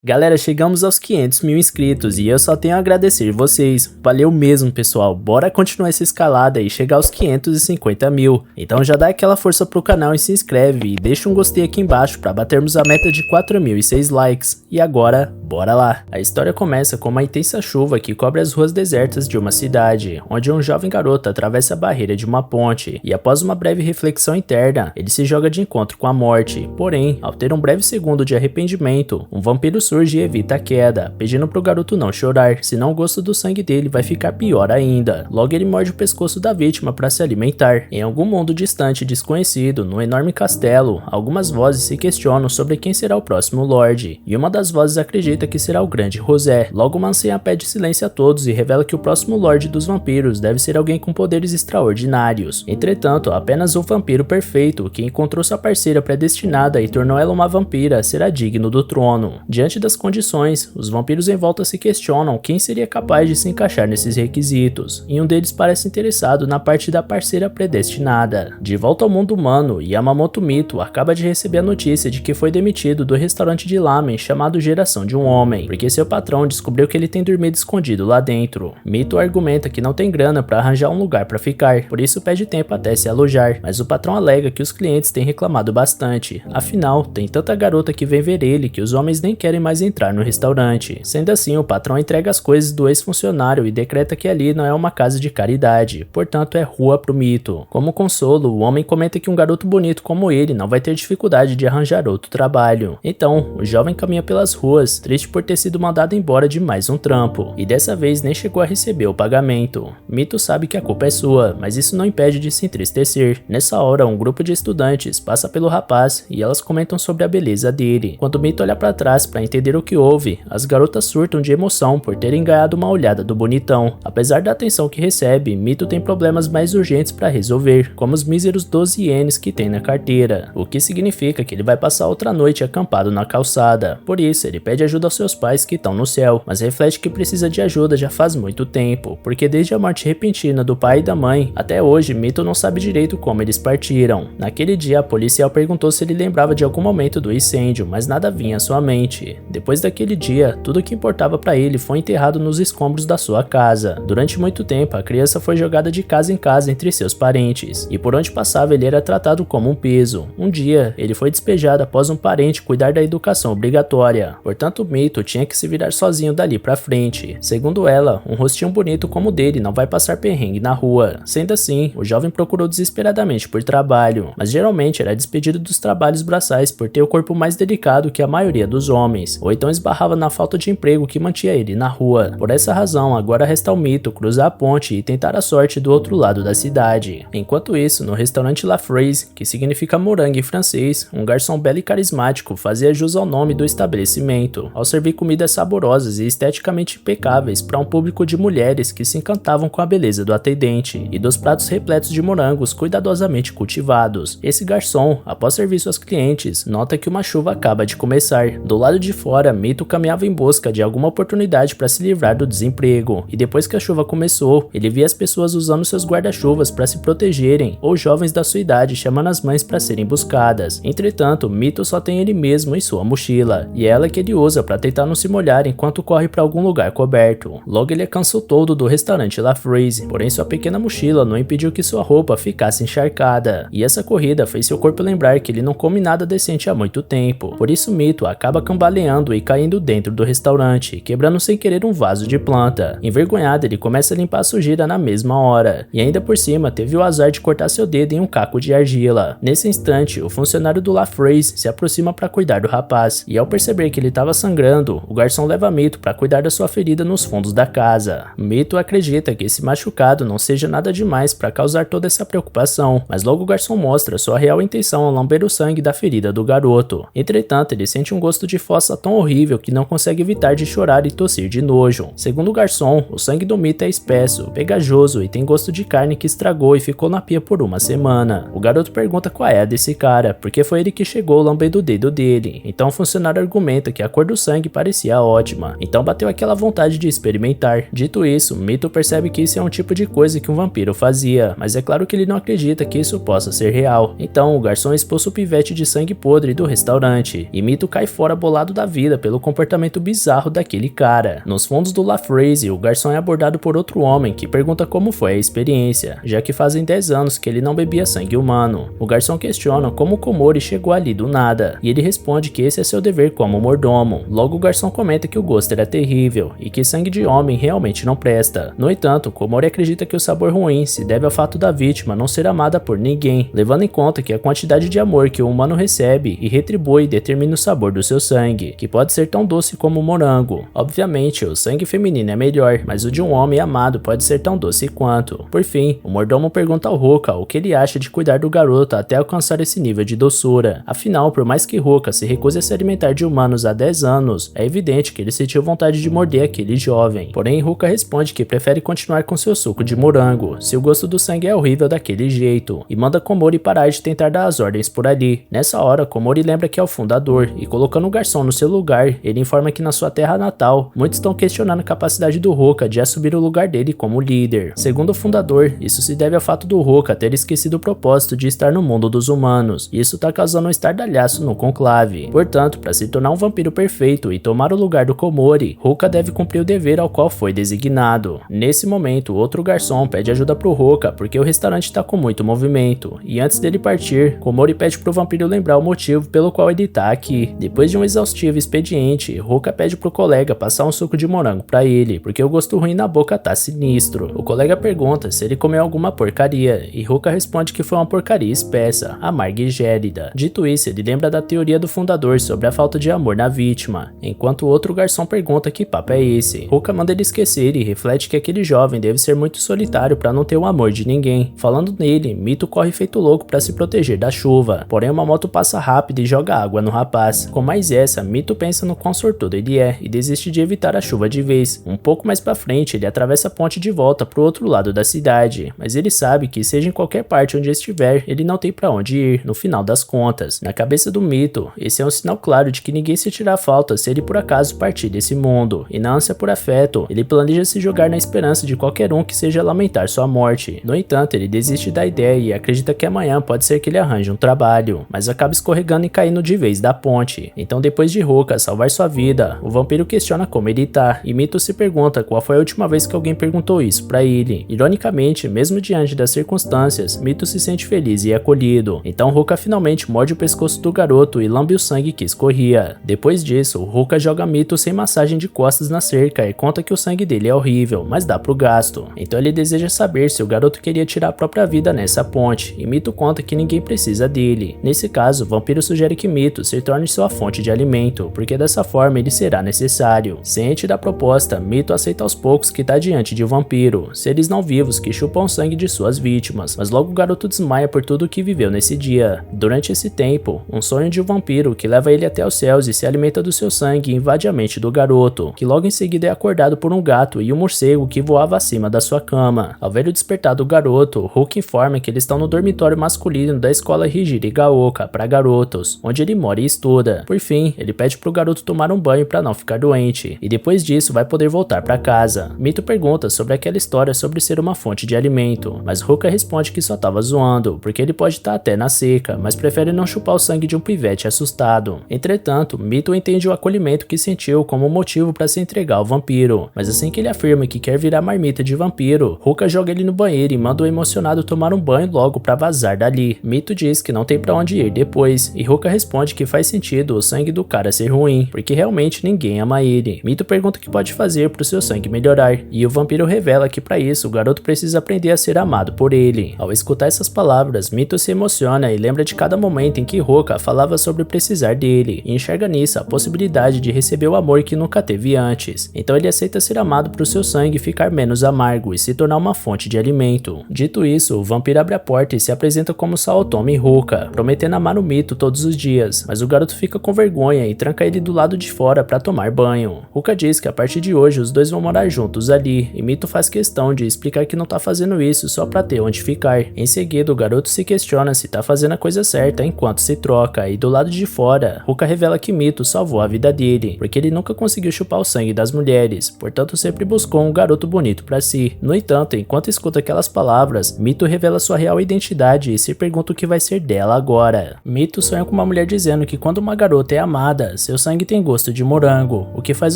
Galera, chegamos aos 500 mil inscritos e eu só tenho a agradecer vocês. Valeu mesmo, pessoal. Bora continuar essa escalada e chegar aos 550 mil. Então já dá aquela força pro canal e se inscreve e deixa um gostei aqui embaixo para batermos a meta de 4.006 likes. E agora, bora lá. A história começa com uma intensa chuva que cobre as ruas desertas de uma cidade, onde um jovem garoto atravessa a barreira de uma ponte e após uma breve reflexão interna, ele se joga de encontro com a morte. Porém, ao ter um breve segundo de arrependimento, um vampiro surge e evita a queda, pedindo pro garoto não chorar, senão o gosto do sangue dele vai ficar pior ainda. Logo ele morde o pescoço da vítima para se alimentar. Em algum mundo distante e desconhecido, num enorme castelo, algumas vozes se questionam sobre quem será o próximo Lorde, e uma das vozes acredita que será o grande José. Logo uma anciã pede silêncio a todos e revela que o próximo Lorde dos vampiros deve ser alguém com poderes extraordinários. Entretanto, apenas o vampiro perfeito, que encontrou sua parceira predestinada e tornou ela uma vampira, será digno do trono. Diante das condições, os vampiros em volta se questionam quem seria capaz de se encaixar nesses requisitos, e um deles parece interessado na parte da parceira predestinada. De volta ao mundo humano, Yamamoto Mito acaba de receber a notícia de que foi demitido do restaurante de lamen chamado Geração de um Homem, porque seu patrão descobriu que ele tem dormido escondido lá dentro. Mito argumenta que não tem grana para arranjar um lugar para ficar, por isso pede tempo até se alojar, mas o patrão alega que os clientes têm reclamado bastante, afinal, tem tanta garota que vem ver ele que os homens nem querem mais entrar no restaurante. Sendo assim, o patrão entrega as coisas do ex-funcionário e decreta que ali não é uma casa de caridade, portanto é rua pro Mito. Como consolo, o homem comenta que um garoto bonito como ele não vai ter dificuldade de arranjar outro trabalho. Então, o jovem caminha pelas ruas, triste por ter sido mandado embora de mais um trampo, e dessa vez nem chegou a receber o pagamento. Mito sabe que a culpa é sua, mas isso não impede de se entristecer. Nessa hora, um grupo de estudantes passa pelo rapaz e elas comentam sobre a beleza dele. Quando Mito olha para trás para entender o que houve, as garotas surtam de emoção por terem ganhado uma olhada do bonitão. Apesar da atenção que recebe, Mito tem problemas mais urgentes para resolver, como os míseros 12 ienes que tem na carteira, o que significa que ele vai passar outra noite acampado na calçada. Por isso, ele pede ajuda aos seus pais que estão no céu, mas reflete que precisa de ajuda já faz muito tempo, porque desde a morte repentina do pai e da mãe, até hoje Mito não sabe direito como eles partiram. Naquele dia, a policial perguntou se ele lembrava de algum momento do incêndio, mas nada vinha à sua mente. Depois daquele dia, tudo o que importava para ele foi enterrado nos escombros da sua casa. Durante muito tempo, a criança foi jogada de casa em casa entre seus parentes, e por onde passava ele era tratado como um peso. Um dia, ele foi despejado após um parente cuidar da educação obrigatória. Portanto, Mito tinha que se virar sozinho dali pra frente. Segundo ela, um rostinho bonito como o dele não vai passar perrengue na rua. Sendo assim, o jovem procurou desesperadamente por trabalho, mas geralmente era despedido dos trabalhos braçais por ter o corpo mais delicado que a maioria dos homens, ou então esbarrava na falta de emprego que mantinha ele na rua. Por essa razão, agora resta ao Mito cruzar a ponte e tentar a sorte do outro lado da cidade. Enquanto isso, no restaurante La Fraise, que significa morango em francês, um garçom belo e carismático fazia jus ao nome do estabelecimento, ao servir comidas saborosas e esteticamente impecáveis para um público de mulheres que se encantavam com a beleza do atendente e dos pratos repletos de morangos cuidadosamente cultivados. Esse garçom, após servir suas clientes, nota que uma chuva acaba de começar. Do lado de fora, Mito caminhava em busca de alguma oportunidade para se livrar do desemprego, e depois que a chuva começou, ele via as pessoas usando seus guarda-chuvas para se protegerem, ou jovens da sua idade chamando as mães para serem buscadas. Entretanto, Mito só tem ele mesmo em sua mochila, e é ela que ele usa para tentar não se molhar enquanto corre para algum lugar coberto. Logo ele alcançou todo do restaurante La Fraise, porém sua pequena mochila não impediu que sua roupa ficasse encharcada, e essa corrida fez seu corpo lembrar que ele não come nada decente há muito tempo. Por isso Mito acaba cambaleando e caindo dentro do restaurante, quebrando sem querer um vaso de planta. Envergonhado, ele começa a limpar a sujeira na mesma hora, e ainda por cima teve o azar de cortar seu dedo em um caco de argila. Nesse instante, o funcionário do La Fraise se aproxima para cuidar do rapaz, e ao perceber que ele estava sangrando, o garçom leva Mito para cuidar da sua ferida nos fundos da casa. Mito acredita que esse machucado não seja nada demais para causar toda essa preocupação, mas logo o garçom mostra sua real intenção ao lamber o sangue da ferida do garoto. Entretanto, ele sente um gosto de fossa tão horrível que não consegue evitar de chorar e tossir de nojo. Segundo o garçom, o sangue do Mito é espesso, pegajoso e tem gosto de carne que estragou e ficou na pia por uma semana. O garoto pergunta qual é a desse cara, porque foi ele que chegou lambendo o dedo dele. Então o funcionário argumenta que a cor do sangue sangue parecia ótima, então bateu aquela vontade de experimentar. Dito isso, Mito percebe que isso é um tipo de coisa que um vampiro fazia, mas é claro que ele não acredita que isso possa ser real. Então o garçom expulsa o pivete de sangue podre do restaurante, e Mito cai fora bolado da vida pelo comportamento bizarro daquele cara. Nos fundos do La Phrase, o garçom é abordado por outro homem que pergunta como foi a experiência, já que fazem 10 anos que ele não bebia sangue humano. O garçom questiona como Komori chegou ali do nada, e ele responde que esse é seu dever como mordomo. Logo o garçom comenta que o gosto era terrível, e que sangue de homem realmente não presta. No entanto, Komori acredita que o sabor ruim se deve ao fato da vítima não ser amada por ninguém, levando em conta que a quantidade de amor que o humano recebe e retribui determina o sabor do seu sangue, que pode ser tão doce como o morango. Obviamente, o sangue feminino é melhor, mas o de um homem amado pode ser tão doce quanto. Por fim, o mordomo pergunta ao Ruka o que ele acha de cuidar do garoto até alcançar esse nível de doçura. Afinal, por mais que Ruka se recuse a se alimentar de humanos há 10 anos, é evidente que ele sentiu vontade de morder aquele jovem. Porém, Ruka responde que prefere continuar com seu suco de morango, se o gosto do sangue é horrível daquele jeito, e manda Komori parar de tentar dar as ordens por ali. Nessa hora, Komori lembra que é o fundador, e colocando o garçom no seu lugar, ele informa que na sua terra natal, muitos estão questionando a capacidade do Ruka de assumir o lugar dele como líder. Segundo o fundador, isso se deve ao fato do Ruka ter esquecido o propósito de estar no mundo dos humanos, e isso tá causando um estardalhaço no conclave. Portanto, para se tornar um vampiro perfeito e tomar o lugar do Komori, Ruka deve cumprir o dever ao qual foi designado. Nesse momento, outro garçom pede ajuda pro Ruka porque o restaurante tá com muito movimento, e antes dele partir, Komori pede pro vampiro lembrar o motivo pelo qual ele tá aqui. Depois de um exaustivo expediente, Ruka pede pro colega passar um suco de morango pra ele, porque o gosto ruim na boca tá sinistro. O colega pergunta se ele comeu alguma porcaria, e Ruka responde que foi uma porcaria espessa, amarga e gélida. Dito isso, ele lembra da teoria do fundador sobre a falta de amor na vítima, enquanto o outro garçom pergunta que papo é esse. Ruka manda ele esquecer e reflete que aquele jovem deve ser muito solitário pra não ter o amor de ninguém. Falando nele, Mito corre feito louco pra se proteger da chuva, porém uma moto passa rápido e joga água no rapaz. Com mais essa, Mito pensa no quão sortudo ele é e desiste de evitar a chuva de vez. Um pouco mais pra frente, ele atravessa a ponte de volta pro outro lado da cidade, mas ele sabe que seja em qualquer parte onde estiver, ele não tem pra onde ir, no final das contas. Na cabeça do Mito, esse é um sinal claro de que ninguém sentirá falta se ele por acaso partir desse mundo, e na ânsia por afeto, ele planeja se jogar na esperança de qualquer um que seja lamentar sua morte. No entanto, ele desiste da ideia e acredita que amanhã pode ser que ele arranje um trabalho, mas acaba escorregando e caindo de vez da ponte. Então, depois de Ruka salvar sua vida, o vampiro questiona como ele tá, e Mito se pergunta qual foi a última vez que alguém perguntou isso pra ele. Ironicamente, mesmo diante das circunstâncias, Mito se sente feliz e acolhido. Então Ruka finalmente morde o pescoço do garoto e lambe o sangue que escorria. Depois disso, Ruka joga Mito sem massagem de costas na cerca e conta que o sangue dele é horrível, mas dá pro gasto. Então ele deseja saber se o garoto queria tirar a própria vida nessa ponte, e Mito conta que ninguém precisa dele. Nesse caso, o vampiro sugere que Mito se torne sua fonte de alimento, porque dessa forma ele será necessário. Ciente da proposta, Mito aceita aos poucos que tá diante de um vampiro, seres não vivos que chupam o sangue de suas vítimas, mas logo o garoto desmaia por tudo o que viveu nesse dia. Durante esse tempo, um sonho de um vampiro que leva ele até os céus e se alimenta do seu sangue invade a mente do garoto, que logo em seguida é acordado por um gato e um morcego que voava acima da sua cama. Ao ver o despertar do garoto, Hulk informa que eles estão no dormitório masculino da escola Hijirigaoka para garotos, onde ele mora e estuda. Por fim, ele pede pro garoto tomar um banho para não ficar doente, e depois disso vai poder voltar para casa. Mito pergunta sobre aquela história sobre ser uma fonte de alimento, mas Ruka responde que só tava zoando, porque ele pode estar até na seca, mas prefere não chupar o sangue de um pivete assustado. Entretanto, Mito entende o acolhimento que sentiu como motivo para se entregar ao vampiro, mas assim que ele afirma que quer virar marmita de vampiro, Ruka joga ele no banheiro e manda o emocionado tomar um banho logo para vazar dali. Mito diz que não tem para onde ir depois, e Ruka responde que faz sentido o sangue do cara ser ruim, porque realmente ninguém ama ele. Mito pergunta o que pode fazer pro seu sangue melhorar, e o vampiro revela que para isso o garoto precisa aprender a ser amado por ele. Ao escutar essas palavras, Mito se emociona e lembra de cada momento em que Ruka falava sobre precisar dele, e enxerga nisso a possibilidade de receber o amor que nunca teve antes. Então ele aceita ser amado pro seu sangue ficar menos amargo e se tornar uma fonte de alimento. Dito isso, o vampiro abre a porta e se apresenta como Saotome Ruka, prometendo amar o Mito todos os dias, mas o garoto fica com vergonha e tranca ele do lado de fora para tomar banho. Ruka diz que a partir de hoje os dois vão morar juntos ali, e Mito faz questão de explicar que não tá fazendo isso só pra ter onde ficar. Em seguida, o garoto se questiona se tá fazendo a coisa certa enquanto se troca, e do lado de fora, Ruka revela que Mito salvou a vida vida dele, porque ele nunca conseguiu chupar o sangue das mulheres, portanto sempre buscou um garoto bonito pra si. No entanto, enquanto escuta aquelas palavras, Mito revela sua real identidade e se pergunta o que vai ser dela agora. Mito sonha com uma mulher dizendo que quando uma garota é amada, seu sangue tem gosto de morango, o que faz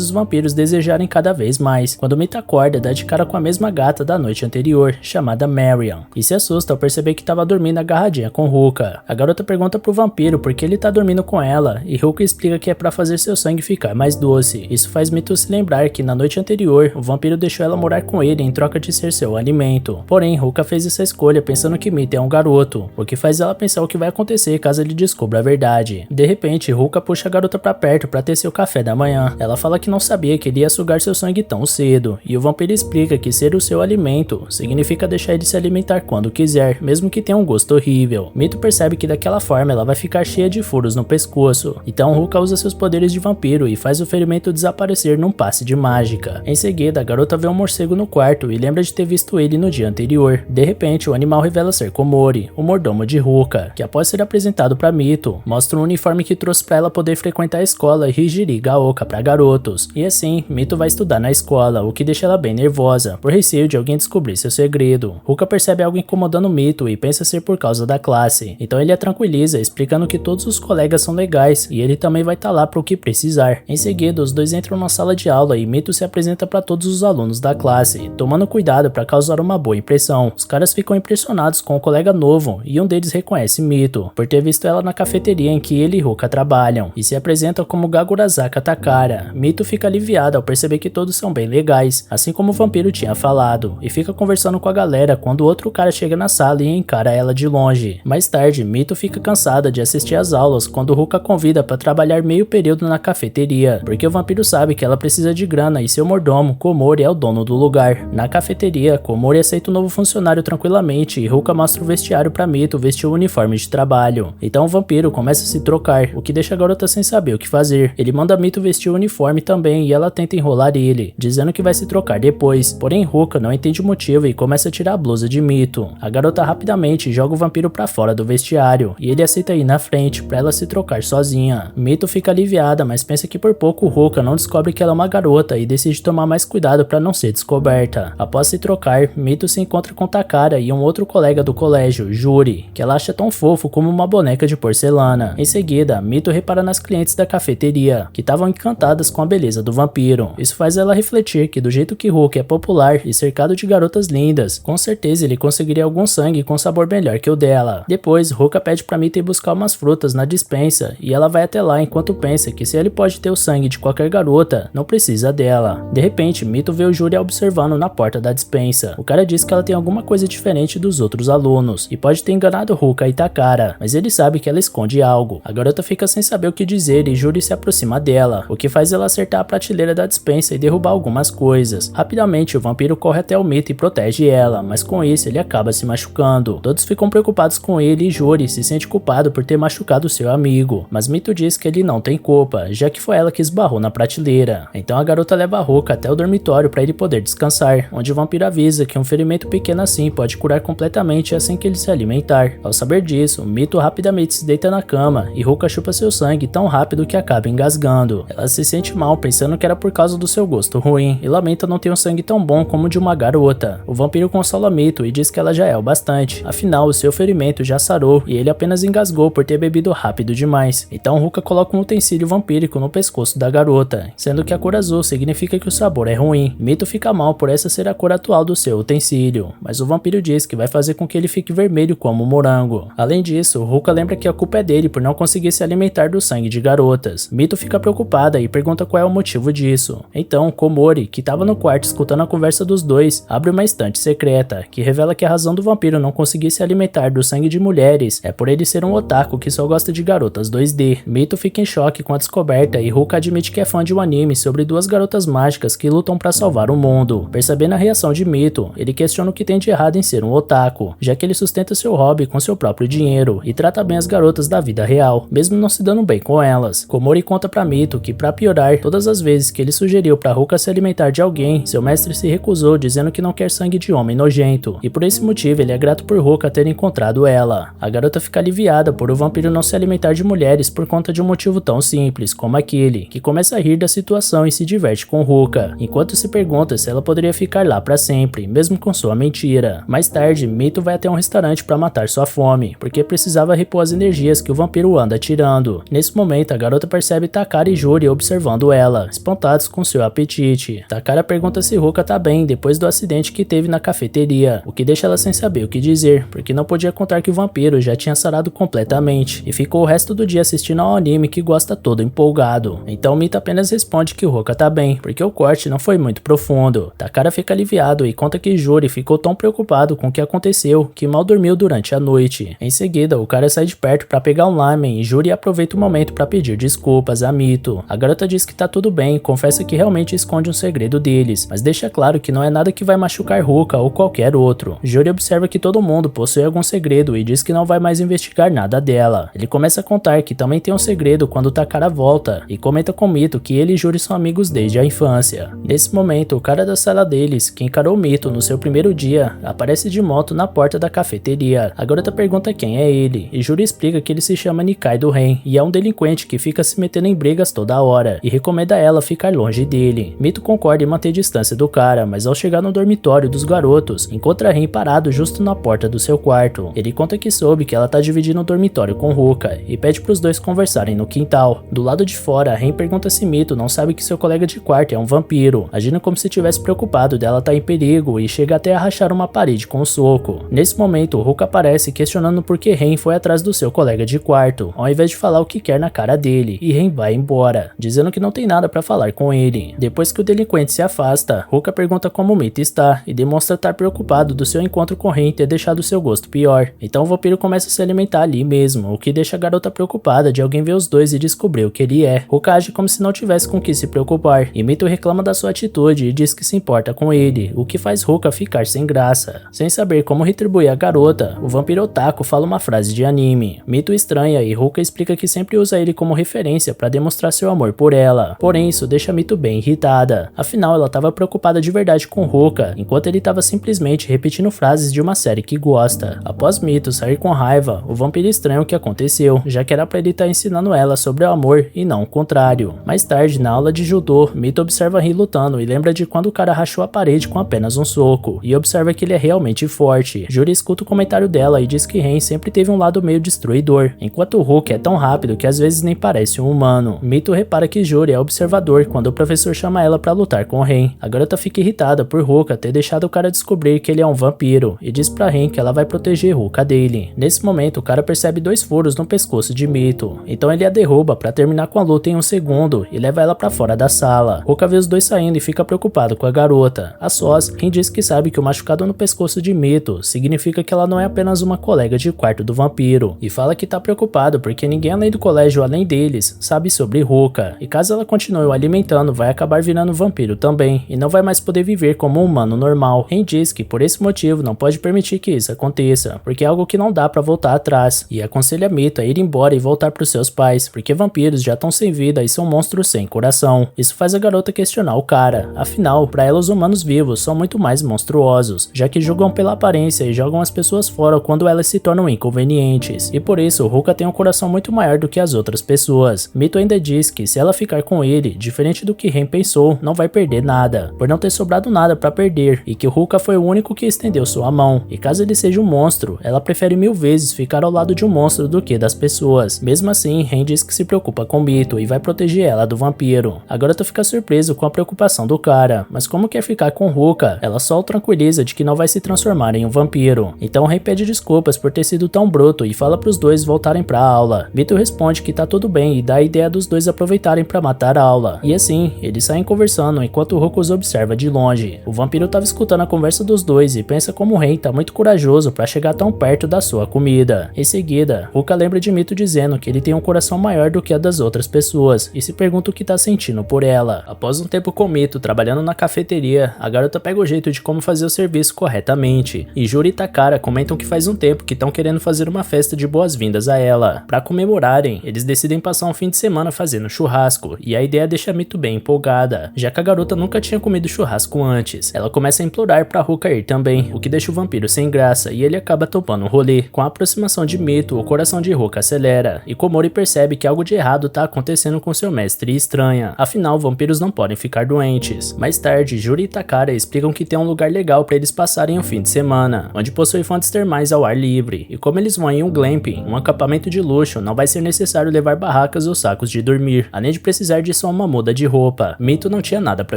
os vampiros desejarem cada vez mais. Quando Mito acorda, dá de cara com a mesma gata da noite anterior, chamada Marion, e se assusta ao perceber que estava dormindo agarradinha com Ruka. A garota pergunta pro vampiro por que ele tá dormindo com ela, e Ruka explica que é pra fazer seu sangue ficar mais doce. Isso faz Mito se lembrar que na noite anterior, o vampiro deixou ela morar com ele em troca de ser seu alimento. Porém, Ruka fez essa escolha pensando que Mito é um garoto, o que faz ela pensar o que vai acontecer caso ele descubra a verdade. De repente, Ruka puxa a garota pra perto pra ter seu café da manhã. Ela fala que não sabia que ele ia sugar seu sangue tão cedo, e o vampiro explica que ser o seu alimento significa deixar ele se alimentar quando quiser, mesmo que tenha um gosto horrível. Mito percebe que daquela forma ela vai ficar cheia de furos no pescoço, então Ruka usa seus poderes de vampiro e faz o ferimento desaparecer num passe de mágica. Em seguida, a garota vê um morcego no quarto e lembra de ter visto ele no dia anterior. De repente, o animal revela ser Komori, o mordomo de Ruka, que após ser apresentado para Mito, mostra um uniforme que trouxe para ela poder frequentar a escola Hijiri Gaoka para garotos. E assim, Mito vai estudar na escola, o que deixa ela bem nervosa, por receio de alguém descobrir seu segredo. Ruka percebe algo incomodando Mito e pensa ser por causa da classe, então ele a tranquiliza, explicando que todos os colegas são legais e ele também vai estar lá para o que precisar. Em seguida, os dois entram na sala de aula e Mito se apresenta para todos os alunos da classe, tomando cuidado para causar uma boa impressão. Os caras ficam impressionados com o colega novo e um deles reconhece Mito, por ter visto ela na cafeteria em que ele e Ruka trabalham, e se apresenta como Gagurazaka Takara. Mito fica aliviado ao perceber que todos são bem legais, assim como o vampiro tinha falado, e fica conversando com a galera quando outro cara chega na sala e encara ela de longe. Mais tarde, Mito fica cansada de assistir às aulas quando Ruka convida para trabalhar meio período na cafeteria, porque o vampiro sabe que ela precisa de grana e seu mordomo, Komori, é o dono do lugar. Na cafeteria, Komori aceita o novo funcionário tranquilamente e Ruka mostra o vestiário para Mito vestir o uniforme de trabalho. Então o vampiro começa a se trocar, o que deixa a garota sem saber o que fazer. Ele manda Mito vestir o uniforme também e ela tenta enrolar ele, dizendo que vai se trocar depois. Porém, Ruka não entende o motivo e começa a tirar a blusa de Mito. A garota rapidamente joga o vampiro para fora do vestiário e ele aceita ir na frente para ela se trocar sozinha. Mito fica aliviada, mas pensa que por pouco Ruka não descobre que ela é uma garota e decide tomar mais cuidado para não ser descoberta. Após se trocar, Mito se encontra com Takara e um outro colega do colégio, Juri, que ela acha tão fofo como uma boneca de porcelana. Em seguida, Mito repara nas clientes da cafeteria, que estavam encantadas com a beleza do vampiro. Isso faz ela refletir que do jeito que Ruka é popular e cercado de garotas lindas, com certeza ele conseguiria algum sangue com sabor melhor que o dela. Depois, Ruka pede pra Mito ir buscar umas frutas na dispensa e ela vai até lá enquanto pensa que se ele pode ter o sangue de qualquer garota, não precisa dela. De repente, Mito vê o Júri observando na porta da dispensa. O cara diz que ela tem alguma coisa diferente dos outros alunos e pode ter enganado Ruka e Takara, mas ele sabe que ela esconde algo. A garota fica sem saber o que dizer e Júri se aproxima dela, o que faz ela acertar a prateleira da dispensa e derrubar algumas coisas. Rapidamente, o vampiro corre até o Mito e protege ela, mas com isso ele acaba se machucando. Todos ficam preocupados com ele e Júri se sente culpado por ter machucado seu amigo, mas Mito diz que ele não tem culpa, já que foi ela que esbarrou na prateleira. Então a garota leva a Ruka até o dormitório para ele poder descansar, onde o vampiro avisa que um ferimento pequeno assim pode curar completamente assim que ele se alimentar. Ao saber disso, Mito rapidamente se deita na cama e Ruka chupa seu sangue tão rápido que acaba engasgando. Ela se sente mal pensando que era por causa do seu gosto ruim e lamenta não ter um sangue tão bom como o de uma garota. O vampiro consola Mito e diz que ela já é o bastante, afinal o seu ferimento já sarou e ele apenas engasgou por ter bebido rápido demais. Então Ruka coloca um utensílio vampírico no pescoço da garota, sendo que a cor azul significa que o sabor é ruim. Mito fica mal por essa ser a cor atual do seu utensílio, mas o vampiro diz que vai fazer com que ele fique vermelho como um morango. Além disso, Ruka lembra que a culpa é dele por não conseguir se alimentar do sangue de garotas. Mito fica preocupada e pergunta qual é o motivo disso. Então, Komori, que estava no quarto escutando a conversa dos dois, abre uma estante secreta, que revela que a razão do vampiro não conseguir se alimentar do sangue de mulheres é por ele ser um otaku que só gosta de garotas 2D. Mito fica em choque com a descoberta e Ruka admite que é fã de um anime sobre duas garotas mágicas que lutam para salvar o mundo. Percebendo a reação de Mito, ele questiona o que tem de errado em ser um otaku, já que ele sustenta seu hobby com seu próprio dinheiro e trata bem as garotas da vida real, mesmo não se dando bem com elas. Komori conta pra Mito que, pra piorar, todas as vezes que ele sugeriu pra Ruka se alimentar de alguém, seu mestre se recusou, dizendo que não quer sangue de homem nojento, e por esse motivo ele é grato por Ruka ter encontrado ela. A garota fica aliviada por o vampiro não se alimentar de mulheres por conta de um motivo tão simples, como aquele, que começa a rir da situação e se diverte com Ruka, enquanto se pergunta se ela poderia ficar lá para sempre, mesmo com sua mentira. Mais tarde, Mito vai até um restaurante para matar sua fome, porque precisava repor as energias que o vampiro anda tirando. Nesse momento, a garota percebe Takara e Juri observando ela, espantados com seu apetite. Takara pergunta se Ruka tá bem depois do acidente que teve na cafeteria, o que deixa ela sem saber o que dizer, porque não podia contar que o vampiro já tinha sarado completamente, e ficou o resto do dia assistindo ao anime que gosta todo empolgado. Então Mito apenas responde que o Ruka tá bem, porque o corte não foi muito profundo. Takara fica aliviado e conta que Juri ficou tão preocupado com o que aconteceu que mal dormiu durante a noite. Em seguida, o cara sai de perto para pegar um lamen e Juri aproveita o momento para pedir desculpas a Mito. A garota diz que tá tudo bem, confessa que realmente esconde um segredo deles, mas deixa claro que não é nada que vai machucar Ruka ou qualquer outro. Juri observa que todo mundo possui algum segredo e diz que não vai mais investigar nada dela. Ele começa a contar que também tem um segredo quando Takara volta e comenta com Mito que ele e Juri são amigos desde a infância. Nesse momento, o cara da sala deles, que encarou Mito no seu primeiro dia, aparece de moto na porta da cafeteria. A garota pergunta quem é ele e Juri explica que ele se chama Nikai do Ren e é um delinquente que fica se metendo em brigas toda hora e recomenda a ela ficar longe dele. Mito concorda em manter distância do cara, mas ao chegar no dormitório dos garotos, encontra Ren parado justo na porta do seu quarto. Ele conta que soube que ela tá dividindo o dormitório com Ruka e pede pros dois conversarem no quintal. Do lado de fora, Ren pergunta se Mito não sabe que seu colega de quarto é um vampiro, agindo como se tivesse preocupado dela estar em perigo e chega até a rachar uma parede com um soco. Nesse momento, Ruka aparece questionando por que Ren foi atrás do seu colega de quarto, ao invés de falar o que quer na cara dele, e Ren vai embora, dizendo que não tem nada pra falar com ele. Depois que o delinquente se afasta, Ruka pergunta como Mito está e demonstra estar preocupado do seu encontro com Ren ter deixado seu gosto pior. Então o vampiro começa a se alimentar ali mesmo, o que deixa a garota preocupada de alguém ver os dois e descobrir o que ele é. Ruka age como se não tivesse com o que se preocupar, e Mito reclama da sua atitude e diz que se importa com ele, o que faz Ruka ficar sem graça. Sem saber como retribuir a garota, o vampiro otaku fala uma frase de anime. Mito estranha e Ruka explica que sempre usa ele como referência para demonstrar seu amor por ela, porém isso deixa Mito bem irritada. Afinal, ela estava preocupada de verdade com Ruka, enquanto ele estava simplesmente repetindo frases de uma série que gosta. Após Mito sair com raiva, o vampiro estranha o que aconteceu, já que era para ele estar ensinando ela sobre o amor e não o contrário. Mais tarde, na aula de judô, Mito observa Ren lutando e lembra de quando o cara rachou a parede com apenas um soco, e observa que ele é realmente forte. Juri escuta o comentário dela e diz que Ren sempre teve um lado meio destruidor, enquanto o Ruka é tão rápido que às vezes nem parece um humano. Mito repara que Juri é observador quando o professor chama ela para lutar com Ren. A garota fica irritada por Ruka ter deixado o cara descobrir que ele é um vampiro e diz pra Ren que ela vai proteger Ruka dele. Nesse momento, o cara percebe 2 furos no pescoço de Mito, então ele a derruba para terminar com a luta em um segundo e leva ela para fora da sala. Ruka vê os dois saindo e fica preocupado com a garota. A sós, Ren diz que sabe que o machucado no pescoço de Mito significa que ela não é apenas uma colega de quarto do vampiro, e fala que tá preocupado porque ninguém além do colégio além deles sabe sobre Ruka, e caso ela continue o alimentando vai acabar virando vampiro também, e não vai mais poder viver como um humano normal. Ren diz que por esse motivo não pode permitir que isso aconteça, porque é algo que não dá pra voltar atrás, e aconselha Mito a ir embora e voltar pros seus pais, porque vampiros já estão sem vida e são monstros sem coração. Isso faz a garota questionar o cara, afinal, pra ela os humanos vivos são muito mais monstruosos, já que julgam pela aparência e jogam as pessoas fora quando elas se tornam inconvenientes, e por isso Ruka tem um coração muito maior do que as outras pessoas. Mito ainda diz que se ela ficar com ele, diferente do que Ren pensou, não vai perder nada, por não ter sobrado nada pra perder, e que o Ruka foi o único que estendeu sua mão, e caso ele seja um monstro, ela prefere 1000 vezes ficar ao lado de um monstro do que das pessoas. Mesmo assim, Ren diz que se preocupa com Mito e vai proteger ela do vampiro. A garota fica surpresa com a preocupação do cara, mas como quer ficar com Ruka, ela só o tranquiliza de que não vai se transformar em um vampiro. Então Ren pede desculpas por ter sido tão bruto e fala pros dois voltarem pra aula. Mito responde que tá tudo bem e dá a ideia dos dois aproveitarem pra matar a aula. E assim, eles saem conversando enquanto Ruka os observa de longe. O vampiro tava escutando a conversa dos dois e pensa como Ren tá muito corajoso pra chegar tão perto da sua comida. Em seguida, Ruka lembra de Mito dizendo que ele tem um coração maior do que a das outras pessoas e se pergunta o que tá sentindo por ela. Após um tempo com Mito trabalhando na cafeteria, a garota pega o jeito de como fazer o serviço corretamente, e Juri e Takara comentam que faz um tempo que estão querendo fazer uma festa de boas-vindas a ela. Pra comemorarem, eles decidem passar um fim de semana fazendo churrasco, e a ideia deixa Mito bem empolgada, já que a garota nunca tinha comido churrasco antes. Ela começa a implorar pra Ruka ir também, o que deixa o vampiro sem graça, e ele acaba topando o rolê. Com a aproximação de Mito, o coração de Ruka acelera, e Komori percebe que algo de errado tá acontecendo com seu mestre e estranha, afinal vampiros não podem ficar doentes. Mais tarde, Juri e Takara explicam que tem um lugar legal para eles passarem o fim de semana, onde possui fontes termais ao ar livre, e como eles vão em um glamping, um acampamento de luxo, não vai ser necessário levar barracas ou sacos de dormir, além de precisar de só uma muda de roupa. Mito não tinha nada para